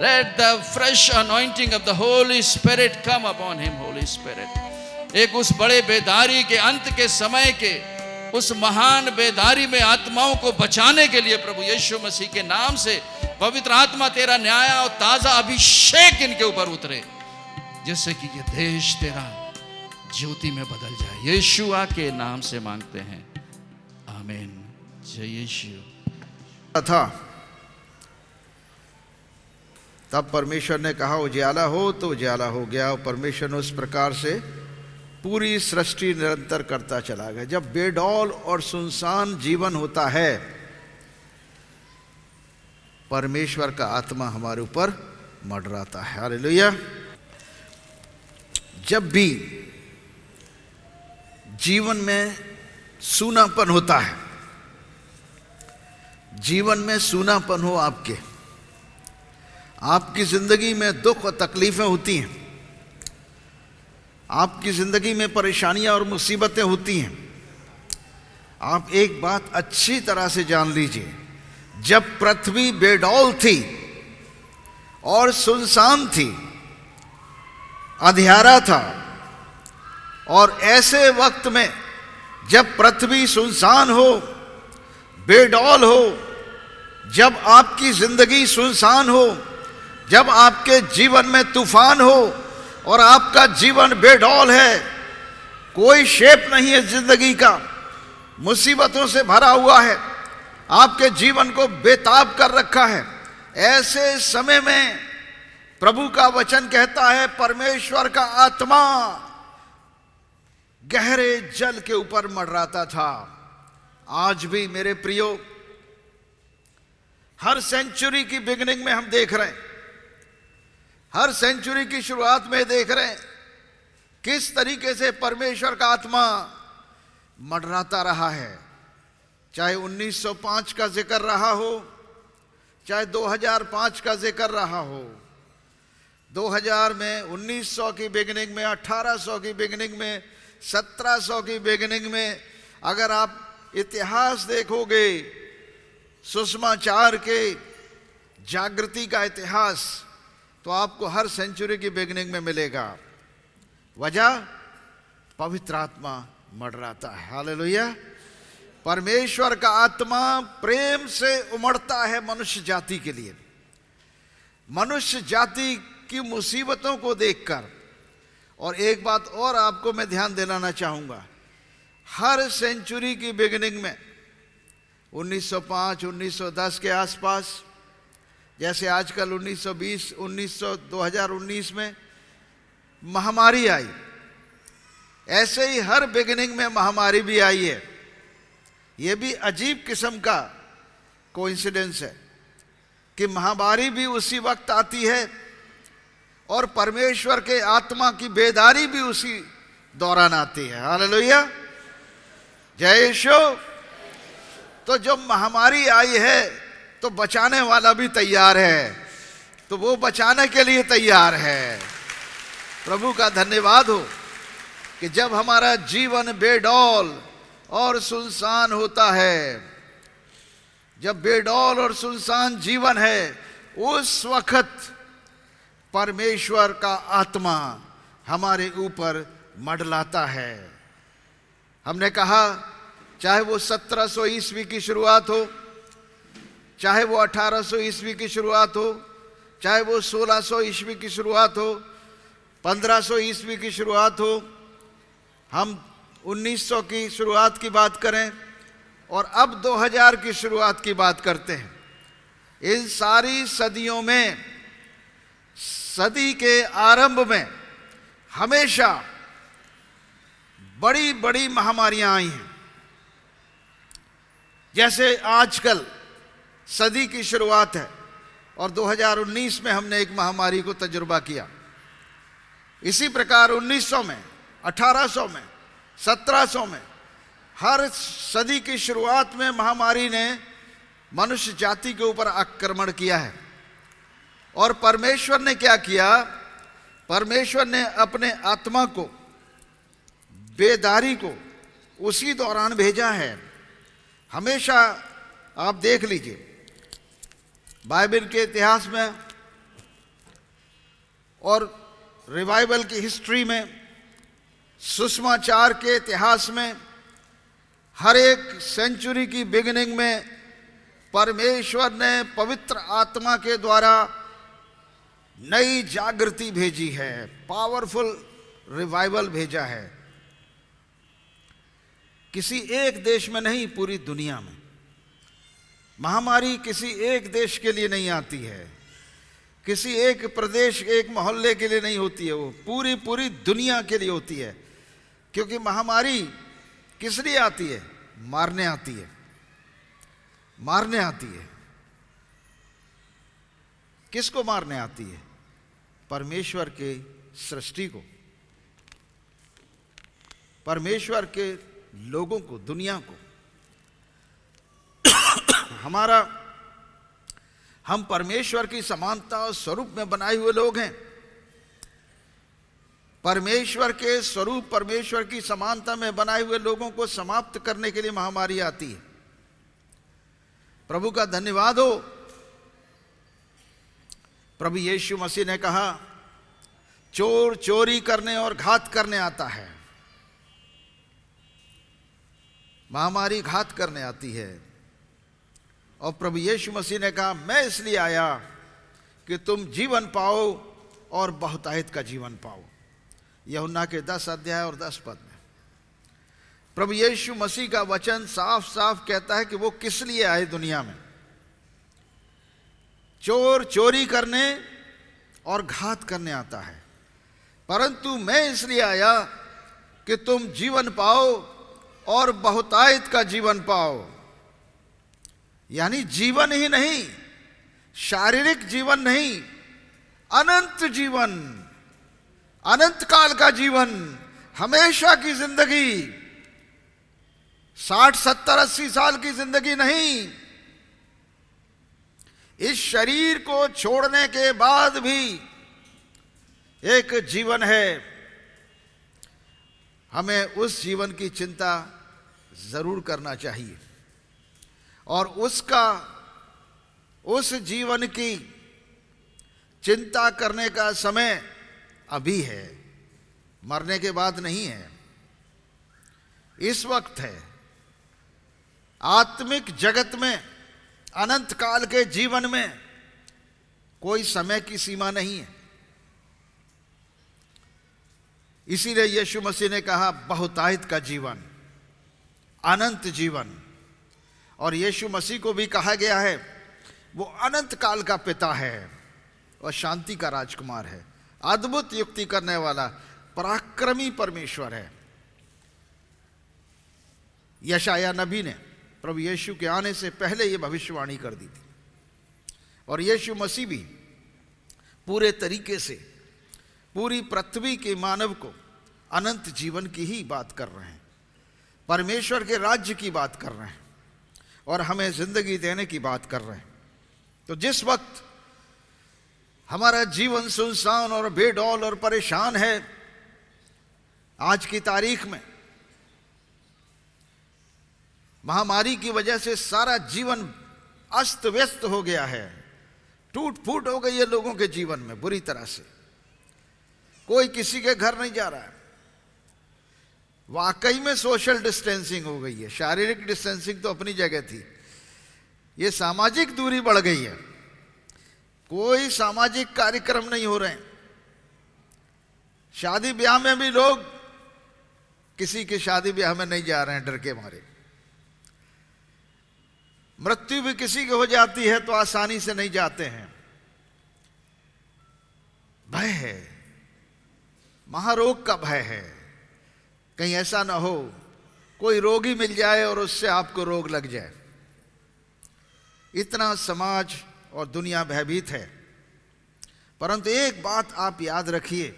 Let the fresh anointing of the Holy Spirit come upon him, Holy Spirit। एक उस बड़े बेदारी के अंत के समय के उस महान बेदारी में आत्माओं को बचाने के लिए प्रभु यीशु मसीह के नाम से पवित्र आत्मा तेरा न्याय और ताजा अभिषेक इनके ऊपर उतरे, जिससे कि ये देश तेरा ज्योति में बदल जाए। यीशु के नाम से मांगते हैं, आमीन। जय यीशु। था तब परमेश्वर ने कहा उजाला हो तो उजाला हो गया, और परमेश्वर ने उस प्रकार से पूरी सृष्टि निरंतर करता चला गया। जब बेडौल और सुनसान जीवन होता है, परमेश्वर का आत्मा हमारे ऊपर मंडराता है। हालेलुया। जब भी जीवन में सूनापन होता है, जीवन में सूनापन हो आपकी जिंदगी में दुख और तकलीफें होती हैं, आपकी जिंदगी में परेशानियां और मुसीबतें होती हैं। आप एक बात अच्छी तरह से जान लीजिए, जब पृथ्वी बेडौल थी और सुनसान थी, अंधियारा था, और ऐसे वक्त में जब पृथ्वी सुनसान हो, बेडौल हो, जब आपकी जिंदगी सुनसान हो, जब आपके जीवन में तूफान हो और आपका जीवन बेडौल है, कोई शेप नहीं है जिंदगी का, मुसीबतों से भरा हुआ है, आपके जीवन को बेताब कर रखा है, ऐसे समय में प्रभु का वचन कहता है परमेश्वर का आत्मा गहरे जल के ऊपर मंडराता था। आज भी मेरे प्रियो, हर सेंचुरी की बिगिनिंग में हम देख रहे हैं, हर सेंचुरी की शुरुआत में देख रहे हैं किस तरीके से परमेश्वर का आत्मा मंडराता रहा है। चाहे 1905 का जिक्र रहा हो, चाहे 2005 का जिक्र रहा हो, 2000 में, 1900 की बिगिनिंग में, 1800 की बिगिनिंग में, 1700 की बिगिनिंग में, अगर आप इतिहास देखोगे, सुसमाचार के जागृति का इतिहास, तो आपको हर सेंचुरी की बिगिनिंग में मिलेगा। वजह, पवित्र आत्मा मंडराता है। हालेलुया। परमेश्वर का आत्मा प्रेम से उमड़ता है मनुष्य जाति के लिए, मनुष्य जाति की मुसीबतों को देखकर। और एक बात और आपको मैं ध्यान दिलाना चाहूंगा, हर सेंचुरी की बिगिनिंग में 1905, 1910 के आसपास, जैसे आजकल 1920, 2019 में महामारी आई, ऐसे ही हर बिगिनिंग में महामारी भी आई है। यह भी अजीब किस्म का कोइंसिडेंस है कि महामारी भी उसी वक्त आती है और परमेश्वर के आत्मा की बेदारी भी उसी दौरान आती है। हालेलुया, जय यीशु। तो जब महामारी आई है तो बचाने वाला भी तैयार है, तो वो बचाने के लिए तैयार है। प्रभु का धन्यवाद हो कि जब हमारा जीवन बेडौल और सुनसान होता है, जब बेडौल और सुनसान जीवन है, उस वक्त परमेश्वर का आत्मा हमारे ऊपर मंडलाता है। हमने कहा, चाहे वो 1700 ईस्वी की शुरुआत हो, चाहे वो 1800 ईस्वी की शुरुआत हो, चाहे वो 1600 ईस्वी की शुरुआत हो, 1500 ईस्वी की शुरुआत हो, हम 1900 की शुरुआत की बात करें और अब 2000 की शुरुआत की बात करते हैं, इन सारी सदियों में, सदी के आरंभ में हमेशा बड़ी बड़ी महामारियां आई हैं। जैसे आजकल सदी की शुरुआत है और 2019 में हमने एक महामारी को तजुर्बा किया। इसी प्रकार 1900 में, 1800 में, 1700 में, हर सदी की शुरुआत में महामारी ने मनुष्य जाति के ऊपर आक्रमण किया है। और परमेश्वर ने क्या किया? परमेश्वर ने अपने आत्मा को, बेदारी को उसी दौरान भेजा है। हमेशा आप देख लीजिए, बाइबल के इतिहास में और रिवाइवल की हिस्ट्री में, सुसमाचार के इतिहास में, हर एक सेंचुरी की बिगिनिंग में परमेश्वर ने पवित्र आत्मा के द्वारा नई जागृति भेजी है, पावरफुल रिवाइवल भेजा है। किसी एक देश में नहीं, पूरी दुनिया में। महामारी किसी एक देश के लिए नहीं आती है, किसी एक प्रदेश, एक मोहल्ले के लिए नहीं होती है, वो पूरी पूरी दुनिया के लिए होती है। क्योंकि महामारी किस लिए आती है? मारने आती है, मारने आती है। किसको मारने आती है? परमेश्वर के सृष्टि को। परमेश्वर के लोगों को, दुनिया को, हम परमेश्वर की समानता और स्वरूप में बनाए हुए लोग हैं। परमेश्वर के स्वरूप, परमेश्वर की समानता में बनाए हुए लोगों को समाप्त करने के लिए महामारी आती है। प्रभु का धन्यवाद हो, प्रभु यीशु मसीह ने कहा, चोर चोरी करने और घात करने आता है। महामारी घात करने आती है, और प्रभु यीशु मसीह ने कहा, मैं इसलिए आया कि तुम जीवन पाओ और बहुतायत का जीवन पाओ। यूहन्ना के 10 अध्याय और 10 पद में प्रभु यीशु मसीह का वचन साफ साफ कहता है कि वो किस लिए आए दुनिया में। चोर चोरी करने और घात करने आता है, परंतु मैं इसलिए आया कि तुम जीवन पाओ और बहुतायत का जीवन पाओ। यानी जीवन ही नहीं, शारीरिक जीवन नहीं, अनंत जीवन, अनंत काल का जीवन, हमेशा की जिंदगी, 60, 70, 80 साल की जिंदगी नहीं। इस शरीर को छोड़ने के बाद भी एक जीवन है। हमें उस जीवन की चिंता जरूर करना चाहिए, और उस जीवन की चिंता करने का समय अभी है, मरने के बाद नहीं है, इस वक्त है। आत्मिक जगत में, अनंत काल के जीवन में कोई समय की सीमा नहीं है। इसीलिए यीशु मसीह ने कहा, बहुतायत का जीवन, अनंत जीवन। और यीशु मसीह को भी कहा गया है, वो अनंत काल का पिता है और शांति का राजकुमार है, अद्भुत युक्ति करने वाला पराक्रमी परमेश्वर है। यशाया नबी ने प्रभु यीशु के आने से पहले ये भविष्यवाणी कर दी थी, और यीशु मसीह भी पूरे तरीके से पूरी पृथ्वी के मानव को अनंत जीवन की ही बात कर रहे हैं, परमेश्वर के राज्य की बात कर रहे हैं, और हमें जिंदगी देने की बात कर रहे हैं। तो जिस वक्त हमारा जीवन सुनसान और बेडौल और परेशान है, आज की तारीख में महामारी की वजह से सारा जीवन अस्त व्यस्त हो गया है, टूट फूट हो गई है लोगों के जीवन में बुरी तरह से। कोई किसी के घर नहीं जा रहा है। वाकई में सोशल डिस्टेंसिंग हो गई है। शारीरिक डिस्टेंसिंग तो अपनी जगह थी, ये सामाजिक दूरी बढ़ गई है। कोई सामाजिक कार्यक्रम नहीं हो रहे हैं। शादी ब्याह में भी लोग किसी के शादी ब्याह में नहीं जा रहे हैं डर के मारे। मृत्यु भी किसी की हो जाती है तो आसानी से नहीं जाते हैं, भय है, महारोग का भय है। कहीं ऐसा ना हो कोई रोगी मिल जाए और उससे आपको रोग लग जाए। इतना समाज और दुनिया भयभीत है। परंतु एक बात आप याद रखिए,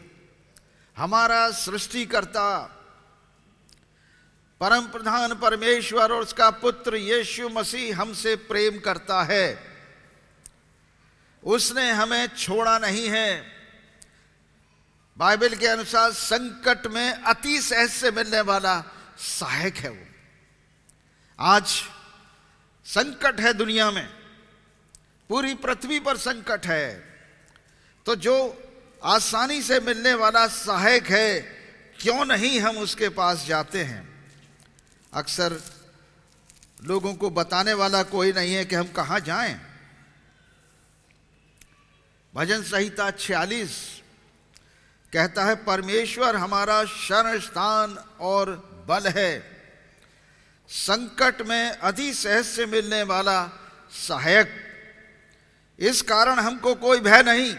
हमारा सृष्टिकर्ता परम प्रधान परमेश्वर और उसका पुत्र यीशु मसीह हमसे प्रेम करता है। उसने हमें छोड़ा नहीं है। बाइबल के अनुसार संकट में अति सहज से मिलने वाला सहायक है वो। आज संकट है दुनिया में, पूरी पृथ्वी पर संकट है, तो जो आसानी से मिलने वाला सहायक है, क्यों नहीं हम उसके पास जाते हैं। अक्सर लोगों को बताने वाला कोई नहीं है कि हम कहाँ जाएं। भजन संहिता 46 कहता है, परमेश्वर हमारा शरण स्थान और बल है, संकट में अति सहज से मिलने वाला सहायक। इस कारण हमको कोई भय नहीं,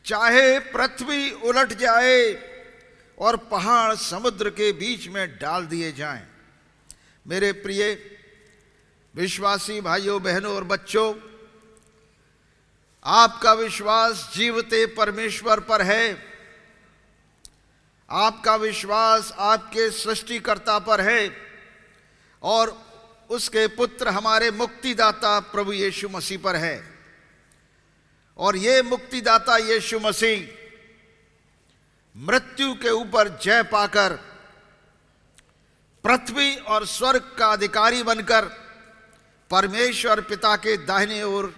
चाहे पृथ्वी उलट जाए और पहाड़ समुद्र के बीच में डाल दिए जाएं। मेरे प्रिय विश्वासी भाइयों बहनों और बच्चों, आपका विश्वास जीवते परमेश्वर पर है। आपका विश्वास आपके सृष्टिकर्ता पर है और उसके पुत्र हमारे मुक्तिदाता प्रभु यीशु मसीह पर है। और ये मुक्तिदाता यीशु मसीह मृत्यु के ऊपर जय पाकर पृथ्वी और स्वर्ग का अधिकारी बनकर परमेश्वर पिता के दाहिने ओर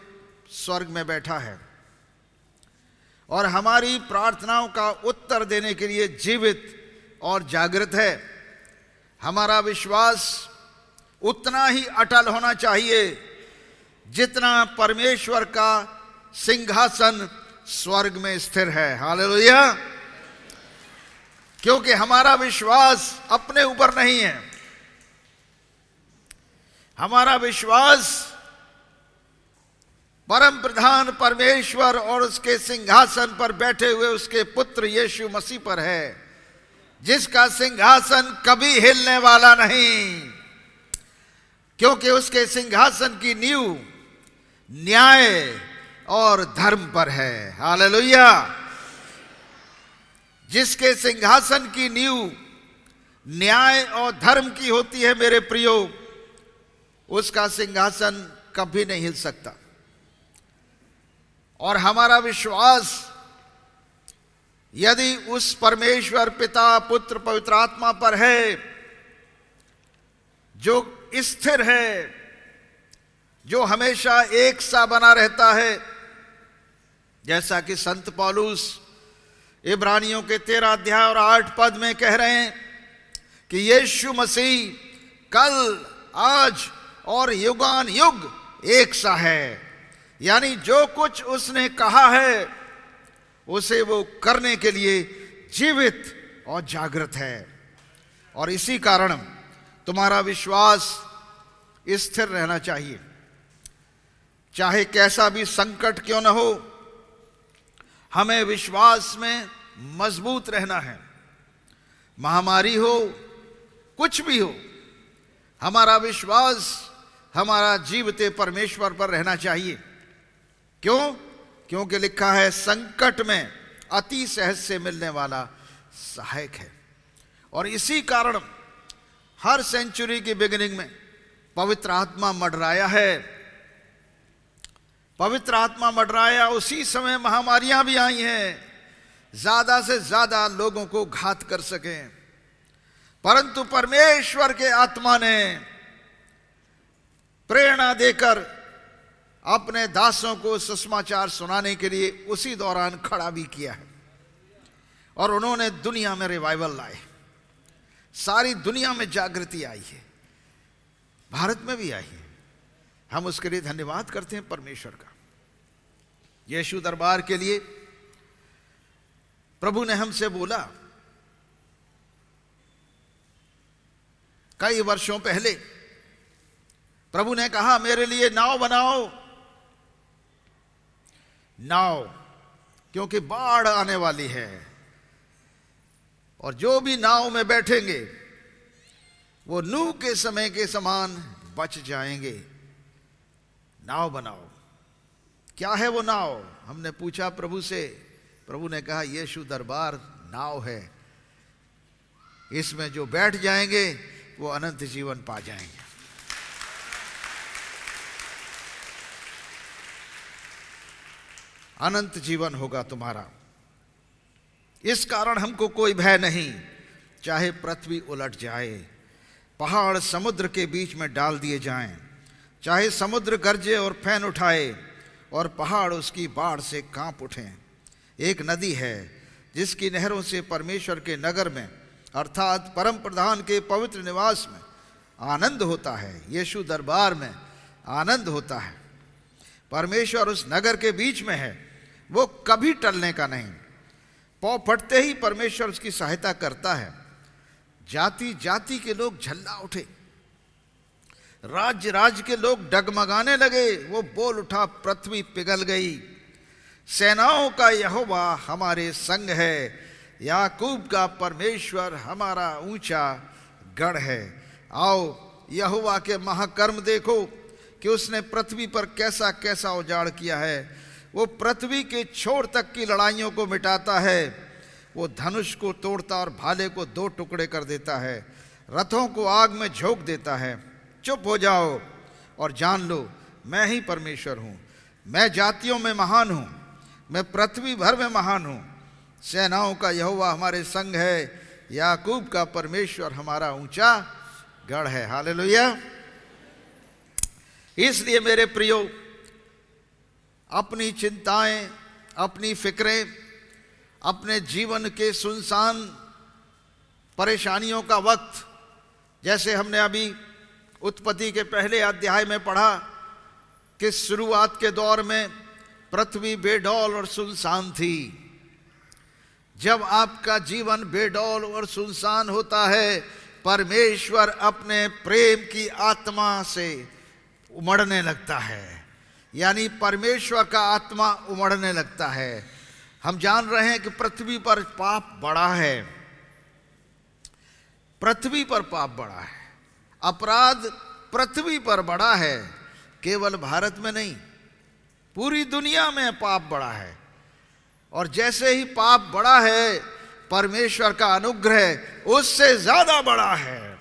स्वर्ग में बैठा है और हमारी प्रार्थनाओं का उत्तर देने के लिए जीवित और जागृत है। हमारा विश्वास उतना ही अटल होना चाहिए जितना परमेश्वर का सिंहासन स्वर्ग में स्थिर है। हालेलुया। क्योंकि हमारा विश्वास अपने ऊपर नहीं है, हमारा विश्वास परम प्रधान परमेश्वर और उसके सिंहासन पर बैठे हुए उसके पुत्र यीशु मसीह पर है, जिसका सिंहासन कभी हिलने वाला नहीं, क्योंकि उसके सिंहासन की नींव न्याय और धर्म पर है। हालेलुया। जिसके सिंहासन की नींव न्याय और धर्म की होती है मेरे प्रियो, उसका सिंहासन कभी नहीं हिल सकता। और हमारा विश्वास यदि उस परमेश्वर पिता पुत्र पवित्र आत्मा पर है जो स्थिर है, जो हमेशा एक सा बना रहता है, जैसा कि संत पौलुस इब्रानियों के 13 अध्याय और 8 पद में कह रहे हैं कि यीशु मसीह कल आज और युगान युग एक सा है। यानी जो कुछ उसने कहा है उसे वो करने के लिए जीवित और जागृत है। और इसी कारण तुम्हारा विश्वास स्थिर रहना चाहिए, चाहे कैसा भी संकट क्यों न हो। हमें विश्वास में मजबूत रहना है। महामारी हो, कुछ भी हो, हमारा विश्वास हमारा जीवते परमेश्वर पर रहना चाहिए। क्यों? क्योंकि लिखा है संकट में अति सहज से मिलने वाला सहायक है। और इसी कारण हर सेंचुरी की बिगिनिंग में पवित्र आत्मा मंडराया है। पवित्र आत्मा मंडराया उसी समय महामारियां भी आई हैं, ज्यादा से ज्यादा लोगों को घात कर सकें, परंतु परमेश्वर के आत्मा ने प्रेरणा देकर अपने दासों को सुसमाचार सुनाने के लिए उसी दौरान खड़ा भी किया है। और उन्होंने दुनिया में रिवाइवल लाए, सारी दुनिया में जागृति आई है, भारत में भी आई है। हम उसके लिए धन्यवाद करते हैं परमेश्वर का। यीशु दरबार के लिए प्रभु ने हमसे बोला कई वर्षों पहले। प्रभु ने कहा मेरे लिए नाव बनाओ, नाव, क्योंकि बाढ़ आने वाली है और जो भी नाव में बैठेंगे वो नूह के समय के समान बच जाएंगे। नाव बनाओ। क्या है वो नाव? हमने पूछा प्रभु से। प्रभु ने कहा यीशु दरबार नाव है, इसमें जो बैठ जाएंगे वो अनंत जीवन पा जाएंगे। अनंत जीवन होगा तुम्हारा। इस कारण हमको कोई भय नहीं, चाहे पृथ्वी उलट जाए, पहाड़ समुद्र के बीच में डाल दिए जाएं, चाहे समुद्र गरजे और फैन उठाए और पहाड़ उसकी बाढ़ से कांप उठें। एक नदी है जिसकी नहरों से परमेश्वर के नगर में अर्थात परम प्रधान के पवित्र निवास में आनंद होता है, यीशु दरबार में आनंद होता है। परमेश्वर उस नगर के बीच में है, वो कभी टलने का नहीं। पाँव फटते ही परमेश्वर उसकी सहायता करता है। जाति जाति के लोग झल्ला उठे, राज्य राज्य के लोग डगमगाने लगे। वो बोल उठा, पृथ्वी पिघल गई। सेनाओं का यहोवा हमारे संग है, याकूब का परमेश्वर हमारा ऊंचा गढ़ है। आओ यहोवा के महाकर्म देखो कि उसने पृथ्वी पर कैसा कैसा उजाड़ किया है। वो पृथ्वी के छोर तक की लड़ाइयों को मिटाता है, वो धनुष को तोड़ता और भाले को 2 टुकड़े कर देता है, रथों को आग में झोंक देता है। चुप हो जाओ और जान लो मैं ही परमेश्वर हूँ। मैं जातियों में महान हूँ, मैं पृथ्वी भर में महान हूँ। सेनाओं का यहोवा हमारे संग है, याकूब का परमेश्वर हमारा ऊंचा गढ़ है। हालेलुया। इसलिए मेरे प्रियो, अपनी चिंताएं, अपनी फिक्रें, अपने जीवन के सुनसान परेशानियों का वक्त, जैसे हमने अभी उत्पत्ति के पहले अध्याय में पढ़ा कि शुरुआत के दौर में पृथ्वी बेडौल और सुनसान थी। जब आपका जीवन बेडौल और सुनसान होता है, परमेश्वर अपने प्रेम की आत्मा से उमड़ने लगता है, यानी परमेश्वर का आत्मा उमड़ने लगता है। हम जान रहे हैं कि पृथ्वी पर पाप बढ़ा है, पृथ्वी पर पाप बढ़ा है, अपराध पृथ्वी पर बढ़ा है। केवल भारत में नहीं, पूरी दुनिया में पाप बढ़ा है। और जैसे ही पाप बढ़ा है, परमेश्वर का अनुग्रह उससे ज्यादा बड़ा है,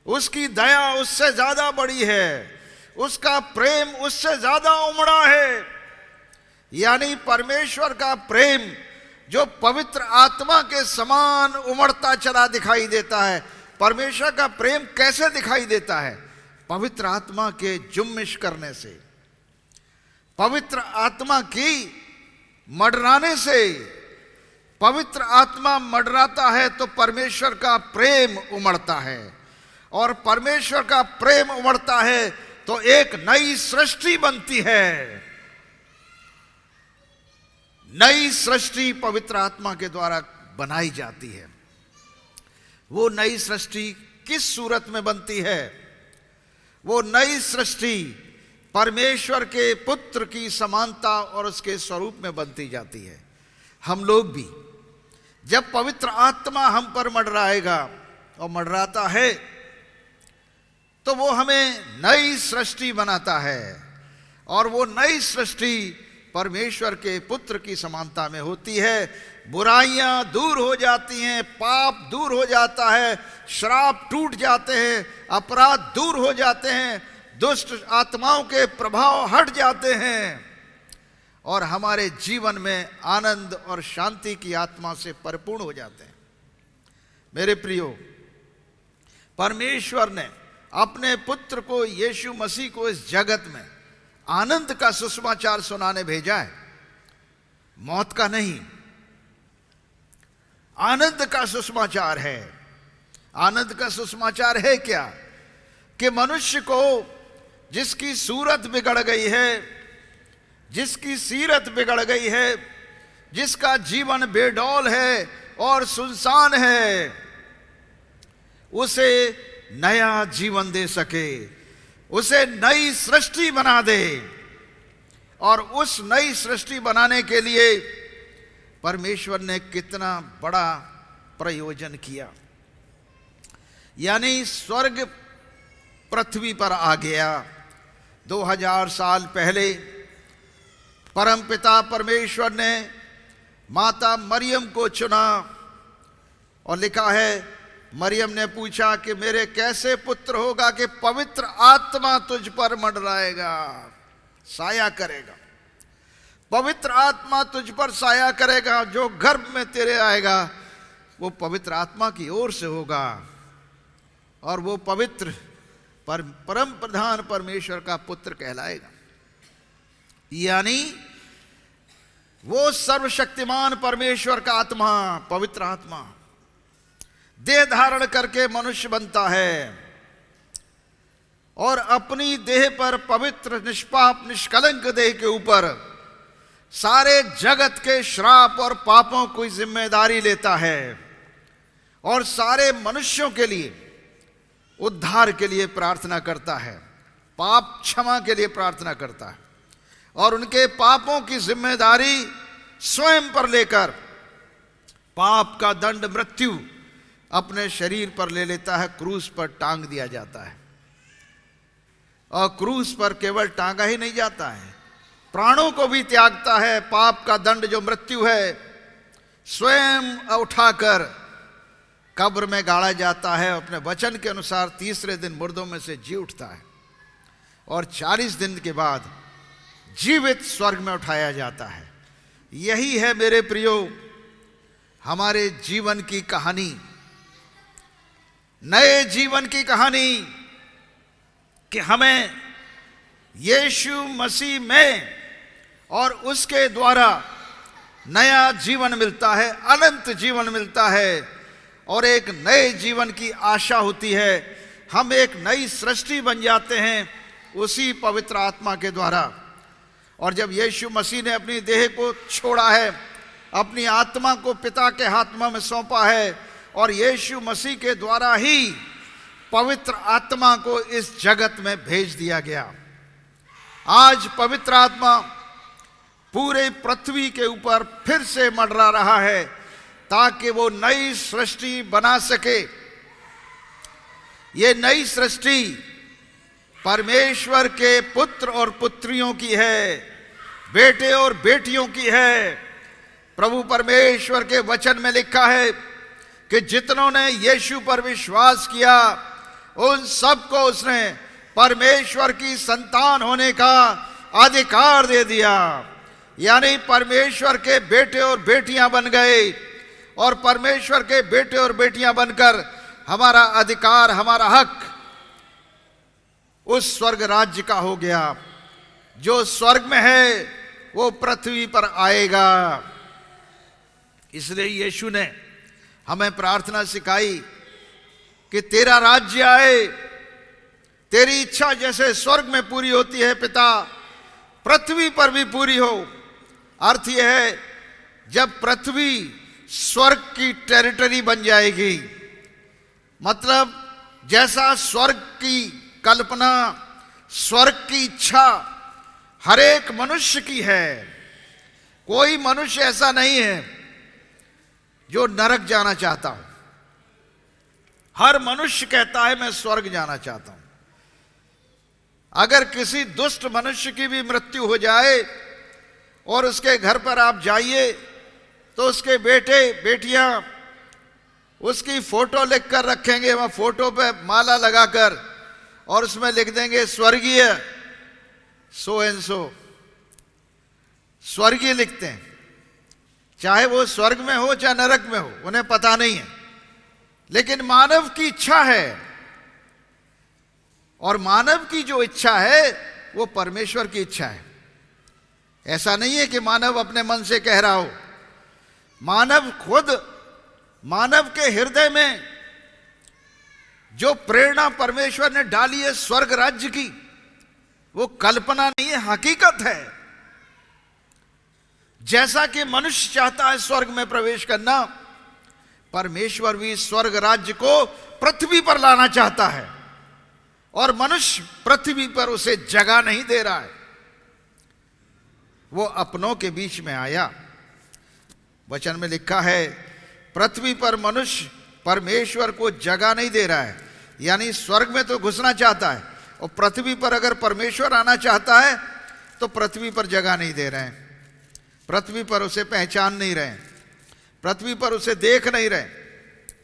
उसकी दया उससे ज्यादा बड़ी है, उसका प्रेम उससे ज्यादा उमड़ा है। यानी परमेश्वर का प्रेम जो पवित्र आत्मा के समान उमड़ता चला दिखाई देता है। परमेश्वर का प्रेम कैसे दिखाई देता है? पवित्र आत्मा के जुम्मिश करने से, पवित्र आत्मा की मडराने से। पवित्र आत्मा मडराता है तो परमेश्वर का प्रेम उमड़ता है, और परमेश्वर का प्रेम उमड़ता है तो एक नई सृष्टि बनती है। नई सृष्टि पवित्र आत्मा के द्वारा बनाई जाती है। वो नई सृष्टि किस सूरत में बनती है? वो नई सृष्टि परमेश्वर के पुत्र की समानता और उसके स्वरूप में बनती जाती है। हम लोग भी जब पवित्र आत्मा हम पर मंडराएगा और मंडराता है, तो वो हमें नई सृष्टि बनाता है, और वो नई सृष्टि परमेश्वर के पुत्र की समानता में होती है। बुराइयां दूर हो जाती हैं, पाप दूर हो जाता है, श्राप टूट जाते हैं, अपराध दूर हो जाते हैं, दुष्ट आत्माओं के प्रभाव हट जाते हैं, और हमारे जीवन में आनंद और शांति की आत्मा से परिपूर्ण हो जाते हैं। मेरे प्रियो, परमेश्वर ने अपने पुत्र को, यीशु मसीह को इस जगत में आनंद का सुसमाचार सुनाने भेजा है, मौत का नहीं। आनंद का सुसमाचार है। आनंद का सुसमाचार है क्या? कि मनुष्य को जिसकी सूरत बिगड़ गई है, जिसकी सीरत बिगड़ गई है, जिसका जीवन बेडौल है और सुनसान है, उसे नया जीवन दे सके, उसे नई सृष्टि बना दे। और उस नई सृष्टि बनाने के लिए परमेश्वर ने कितना बड़ा प्रयोजन किया। यानी स्वर्ग पृथ्वी पर आ गया। 2000 साल पहले परमपिता परमेश्वर ने माता मरियम को चुना, और लिखा है, मरियम ने पूछा कि मेरे कैसे पुत्र होगा कि पवित्र आत्मा तुझ पर मंडराएगा, साया करेगा। पवित्र आत्मा तुझ पर साया करेगा, जो गर्भ में तेरे आएगा वो पवित्र आत्मा की ओर से होगा, और वो पवित्र परम प्रधान परमेश्वर का पुत्र कहलाएगा। यानी वो सर्वशक्तिमान परमेश्वर का आत्मा, पवित्र आत्मा देह धारण करके मनुष्य बनता है, और अपनी देह पर, पवित्र निष्पाप निष्कलंक देह के ऊपर सारे जगत के श्राप और पापों की जिम्मेदारी लेता है, और सारे मनुष्यों के लिए उद्धार के लिए प्रार्थना करता है, पाप क्षमा के लिए प्रार्थना करता है, और उनके पापों की जिम्मेदारी स्वयं पर लेकर पाप का दंड मृत्यु अपने शरीर पर ले लेता है। क्रूस पर टांग दिया जाता है, और क्रूस पर केवल टांगा ही नहीं जाता है, प्राणों को भी त्यागता है। पाप का दंड जो मृत्यु है, स्वयं उठाकर कब्र में गाड़ा जाता है, अपने वचन के अनुसार तीसरे दिन मुर्दों में से जी उठता है और 40 दिन के बाद जीवित स्वर्ग में उठाया जाता है। यही है मेरे प्रियो हमारे जीवन की कहानी, नए जीवन की कहानी, कि हमें यीशु मसीह में और उसके द्वारा नया जीवन मिलता है, अनंत जीवन मिलता है और एक नए जीवन की आशा होती है। हम एक नई सृष्टि बन जाते हैं उसी पवित्र आत्मा के द्वारा। और जब यीशु मसीह ने अपनी देह को छोड़ा है, अपनी आत्मा को पिता के हाथों में सौंपा है और यीशु मसीह के द्वारा ही पवित्र आत्मा को इस जगत में भेज दिया गया। आज पवित्र आत्मा पूरे पृथ्वी के ऊपर फिर से मंडरा रहा है ताकि वो नई सृष्टि बना सके। ये नई सृष्टि परमेश्वर के पुत्र और पुत्रियों की है, बेटे और बेटियों की है। प्रभु परमेश्वर के वचन में लिखा है कि जितनों ने यीशु पर विश्वास किया उन सबको उसने परमेश्वर की संतान होने का अधिकार दे दिया। यानी परमेश्वर के बेटे और बेटियां बन गए और परमेश्वर के बेटे और बेटियां बनकर हमारा अधिकार, हमारा हक उस स्वर्ग राज्य का हो गया। जो स्वर्ग में है वो पृथ्वी पर आएगा। इसलिए यीशु ने हमें प्रार्थना सिखाई कि तेरा राज्य आए, तेरी इच्छा जैसे स्वर्ग में पूरी होती है पिता, पृथ्वी पर भी पूरी हो। अर्थ यह है जब पृथ्वी स्वर्ग की टेरिटरी बन जाएगी, मतलब जैसा स्वर्ग की कल्पना, स्वर्ग की इच्छा हर एक मनुष्य की है। कोई मनुष्य ऐसा नहीं है जो नरक जाना चाहता हो। हर मनुष्य कहता है मैं स्वर्ग जाना चाहता हूं। अगर किसी दुष्ट मनुष्य की भी मृत्यु हो जाए और उसके घर पर आप जाइए तो उसके बेटे बेटियां उसकी फोटो लिख कर रखेंगे, वह फोटो पे माला लगाकर, और उसमें लिख देंगे स्वर्गीय सो एंड सो। स्वर्गीय लिखते हैं, चाहे वो स्वर्ग में हो चाहे नरक में हो, उन्हें पता नहीं है। लेकिन मानव की इच्छा है, और मानव की जो इच्छा है वो परमेश्वर की इच्छा है। ऐसा नहीं है कि मानव अपने मन से कह रहा हो। मानव खुद, मानव के हृदय में जो प्रेरणा परमेश्वर ने डाली है स्वर्ग राज्य की, वो कल्पना नहीं है, हकीकत है। जैसा कि मनुष्य चाहता है स्वर्ग में प्रवेश करना, परमेश्वर भी स्वर्ग राज्य को पृथ्वी पर लाना चाहता है, और मनुष्य पृथ्वी पर उसे जगह नहीं दे रहा है। वो अपनों के बीच में आया। वचन में लिखा है पृथ्वी पर मनुष्य परमेश्वर को जगह नहीं दे रहा है, यानी स्वर्ग में तो घुसना चाहता है, और पृथ्वी पर अगर परमेश्वर आना चाहता है तो पृथ्वी पर जगह नहीं दे रहे हैं, पृथ्वी पर उसे पहचान नहीं रहे, पृथ्वी पर उसे देख नहीं रहे।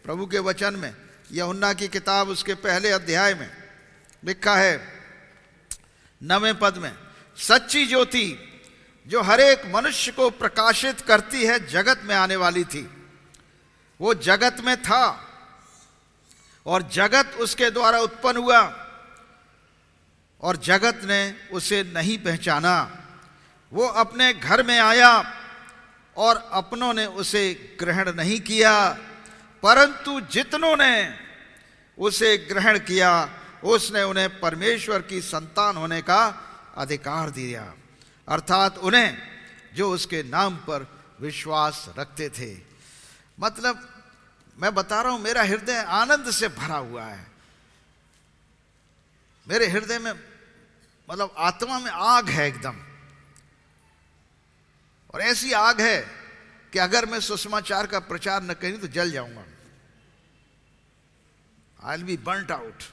प्रभु के वचन में यूहन्ना की किताब उसके पहले अध्याय में लिखा है 9वें पद में, सच्ची ज्योति जो हर एक मनुष्य को प्रकाशित करती है जगत में आने वाली थी। वो जगत में था और जगत उसके द्वारा उत्पन्न हुआ, और जगत ने उसे नहीं पहचाना। वो अपने घर में आया और अपनों ने उसे ग्रहण नहीं किया, परंतु जितनों ने उसे ग्रहण किया उसने उन्हें परमेश्वर की संतान होने का अधिकार दिया, अर्थात उन्हें जो उसके नाम पर विश्वास रखते थे। मतलब मैं बता रहा हूं, मेरा हृदय आनंद से भरा हुआ है। मेरे हृदय में मतलब आत्मा में आग है एकदम, और ऐसी आग है कि अगर मैं सुसमाचार का प्रचार न करूं तो जल जाऊंगा। I'll be burnt out.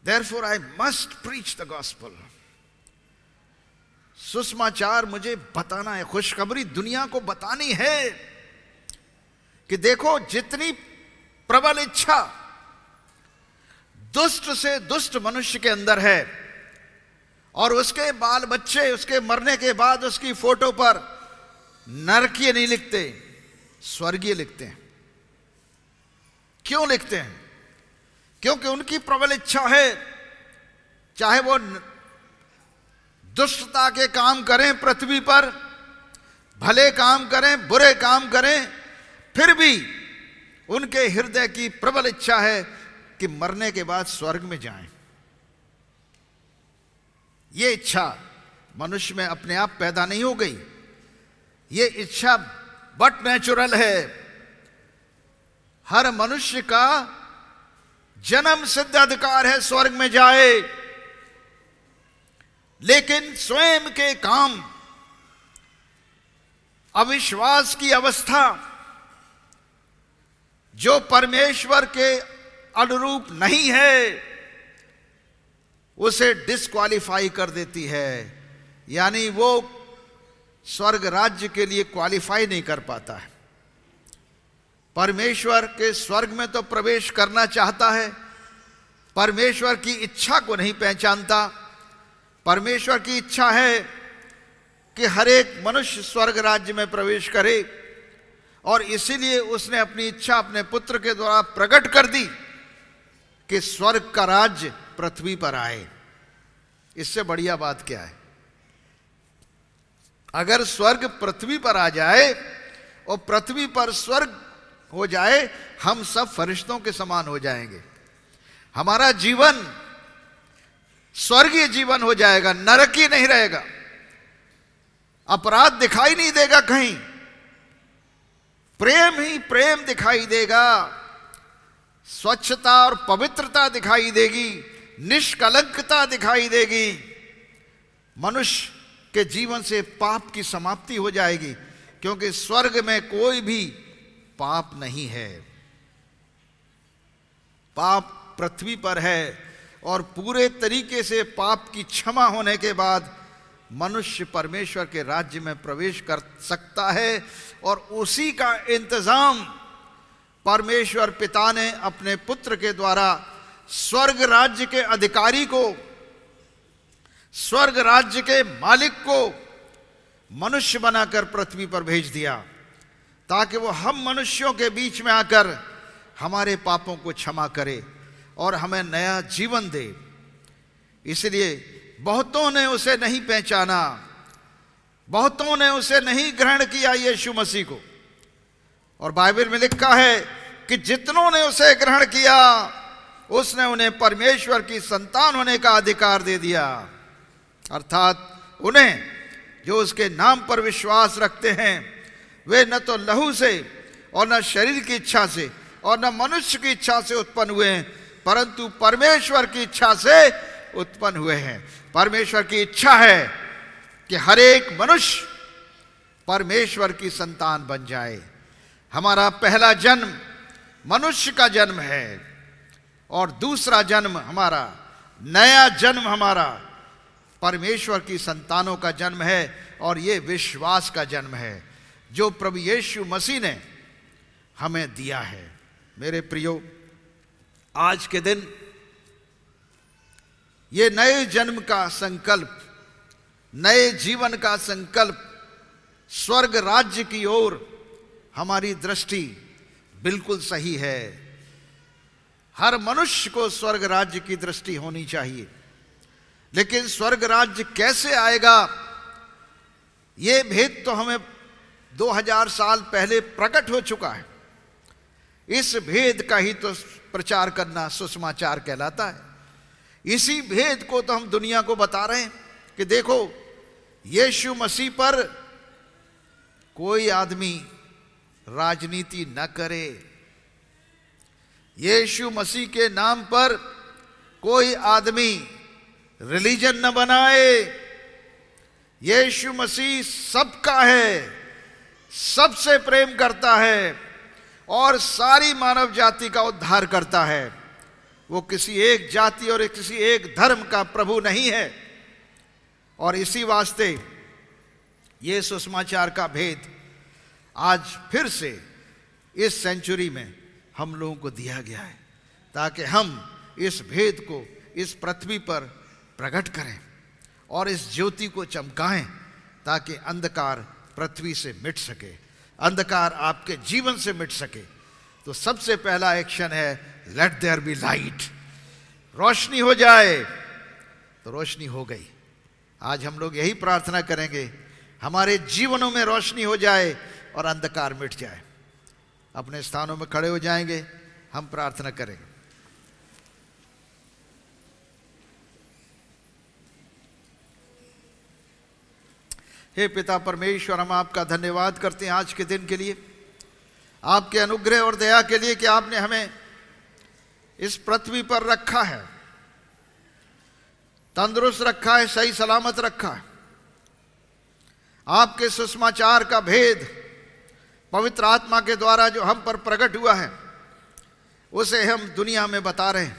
Therefore I must preach the gospel. सुसमाचार मुझे बताना है, खुशखबरी दुनिया को बतानी है कि देखो जितनी प्रबल इच्छा दुष्ट से दुष्ट मनुष्य के अंदर है और उसके बाल बच्चे उसके मरने के बाद उसकी फोटो पर नरकीय नहीं लिखते, स्वर्गीय लिखते हैं। क्यों लिखते हैं? क्योंकि उनकी प्रबल इच्छा है, चाहे वो दुष्टता के काम करें पृथ्वी पर, भले काम करें बुरे काम करें, फिर भी उनके हृदय की प्रबल इच्छा है कि मरने के बाद स्वर्ग में जाएं। ये इच्छा मनुष्य में अपने आप पैदा नहीं हो गई, ये इच्छा बट नेचुरल है। हर मनुष्य का जन्म सिद्ध अधिकार है स्वर्ग में जाए, लेकिन स्वयं के काम, अविश्वास की अवस्था जो परमेश्वर के अनुरूप नहीं है, उसे डिस्क्वालीफाई कर देती है। यानी वो स्वर्ग राज्य के लिए क्वालिफाई नहीं कर पाता है। परमेश्वर के स्वर्ग में तो प्रवेश करना चाहता है, परमेश्वर की इच्छा को नहीं पहचानता। परमेश्वर की इच्छा है कि हर एक मनुष्य स्वर्ग राज्य में प्रवेश करे, और इसीलिए उसने अपनी इच्छा अपने पुत्र के द्वारा प्रकट कर दी कि स्वर्ग का राज्य पृथ्वी पर आए। इससे बढ़िया बात क्या है? अगर स्वर्ग पृथ्वी पर आ जाए और पृथ्वी पर स्वर्ग हो जाए, हम सब फरिश्तों के समान हो जाएंगे। हमारा जीवन स्वर्गीय जीवन हो जाएगा, नरकी नहीं रहेगा, अपराध दिखाई नहीं देगा कहीं, प्रेम ही प्रेम दिखाई देगा, स्वच्छता और पवित्रता दिखाई देगी, निष्कलंकता दिखाई देगी। मनुष्य के जीवन से पाप की समाप्ति हो जाएगी, क्योंकि स्वर्ग में कोई भी पाप नहीं है। पाप पृथ्वी पर है, और पूरे तरीके से पाप की क्षमा होने के बाद मनुष्य परमेश्वर के राज्य में प्रवेश कर सकता है। और उसी का इंतजाम परमेश्वर पिता ने अपने पुत्र के द्वारा स्वर्ग राज्य के अधिकारी को, स्वर्ग राज्य के मालिक को मनुष्य बनाकर पृथ्वी पर भेज दिया, ताकि वो हम मनुष्यों के बीच में आकर हमारे पापों को क्षमा करे और हमें नया जीवन दे। इसलिए बहुतों ने उसे नहीं पहचाना, बहुतों ने उसे नहीं ग्रहण किया यीशु मसीह को। और बाइबल में लिखा है कि जितनों ने उसे ग्रहण किया, उसने उन्हें परमेश्वर की संतान होने का अधिकार दे दिया। अर्थात उन्हें जो उसके नाम पर विश्वास रखते हैं, वे न तो लहू से और न शरीर की इच्छा से और न मनुष्य की इच्छा से उत्पन्न हुए हैं, परंतु परमेश्वर की इच्छा से उत्पन्न हुए हैं। परमेश्वर की इच्छा है कि हर एक मनुष्य परमेश्वर की संतान बन जाए। हमारा पहला जन्म मनुष्य का जन्म है, और दूसरा जन्म हमारा, नया जन्म हमारा परमेश्वर की संतानों का जन्म है, और ये विश्वास का जन्म है जो प्रभु यीशु मसीह ने हमें दिया है। मेरे प्रियो, आज के दिन ये नए जन्म का संकल्प, नए जीवन का संकल्प, स्वर्ग राज्य की ओर हमारी दृष्टि बिल्कुल सही है। हर मनुष्य को स्वर्ग राज्य की दृष्टि होनी चाहिए, लेकिन स्वर्ग राज्य कैसे आएगा, ये भेद तो हमें 2000 साल पहले प्रकट हो चुका है। इस भेद का ही तो प्रचार करना सुसमाचार कहलाता है। इसी भेद को तो हम दुनिया को बता रहे हैं कि देखो, यीशु मसीह पर कोई आदमी राजनीति न करे, यीशु मसीह के नाम पर कोई आदमी रिलीजन न बनाए। यीशु मसीह सबका है, सबसे प्रेम करता है और सारी मानव जाति का उद्धार करता है। वो किसी एक जाति और किसी एक धर्म का प्रभु नहीं है। और इसी वास्ते ये सुसमाचार का भेद आज फिर से इस सेंचुरी में हम लोगों को दिया गया है, ताकि हम इस भेद को इस पृथ्वी पर प्रकट करें और इस ज्योति को चमकाएं, ताकि अंधकार पृथ्वी से मिट सके, अंधकार आपके जीवन से मिट सके। तो सबसे पहला एक्शन है लेट देयर बी लाइट, रोशनी हो जाए। तो रोशनी हो गई। आज हम लोग यही प्रार्थना करेंगे, हमारे जीवनों में रोशनी हो जाए और अंधकार मिट जाए। अपने स्थानों में खड़े हो जाएंगे, हम प्रार्थना करेंगे। हे पिता परमेश्वर, हम आपका धन्यवाद करते हैं आज के दिन के लिए, आपके अनुग्रह और दया के लिए कि आपने हमें इस पृथ्वी पर रखा है, तंदुरुस्त रखा है, सही सलामत रखा है। आपके सुसमाचार का भेद पवित्र आत्मा के द्वारा जो हम पर प्रकट हुआ है, उसे हम दुनिया में बता रहे हैं,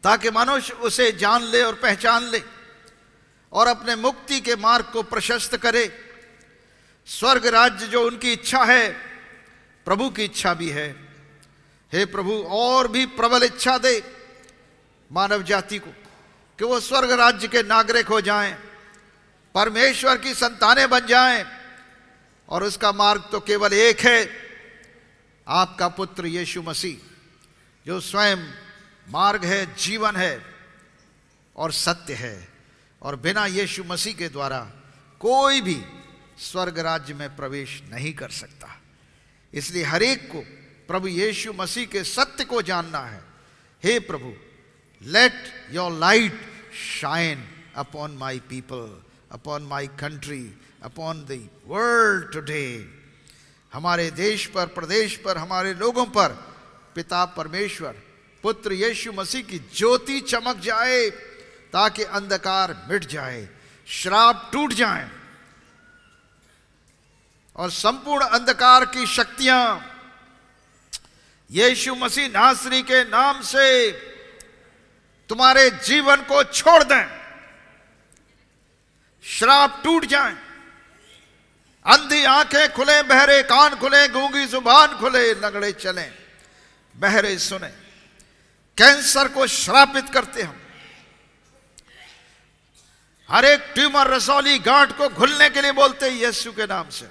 ताकि मनुष्य उसे जान ले और पहचान ले और अपने मुक्ति के मार्ग को प्रशस्त करे। स्वर्ग राज्य जो उनकी इच्छा है, प्रभु की इच्छा भी है। हे प्रभु, और भी प्रबल इच्छा दे मानव जाति को कि वो स्वर्ग राज्य के नागरिक हो जाएं, परमेश्वर की संतानें बन जाएं। और उसका मार्ग तो केवल एक है, आपका पुत्र यीशु मसीह, जो स्वयं मार्ग है, जीवन है और सत्य है। और बिना यीशु मसीह के द्वारा कोई भी स्वर्ग राज्य में प्रवेश नहीं कर सकता। इसलिए हर एक को प्रभु यीशु मसीह के सत्य को जानना है। हे प्रभु, let your light shine upon my people, upon my country, upon the world today. हमारे देश पर, प्रदेश पर, हमारे लोगों पर पिता परमेश्वर, पुत्र यीशु मसीह की ज्योति चमक जाए, ताकि अंधकार मिट जाए, श्राप टूट जाए और संपूर्ण अंधकार की शक्तियां यीशु मसीह नासरी के नाम से तुम्हारे जीवन को छोड़ दें। श्राप टूट जाए, अंधी आंखें खुले, बहरे कान खुले, गूंगी जुबान खुले, लंगड़े चलें, बहरे सुने। कैंसर को श्रापित करते हम, हर एक ट्यूमर, रसौली, गांठ को खुलने के लिए बोलते हैं यीशु के नाम से।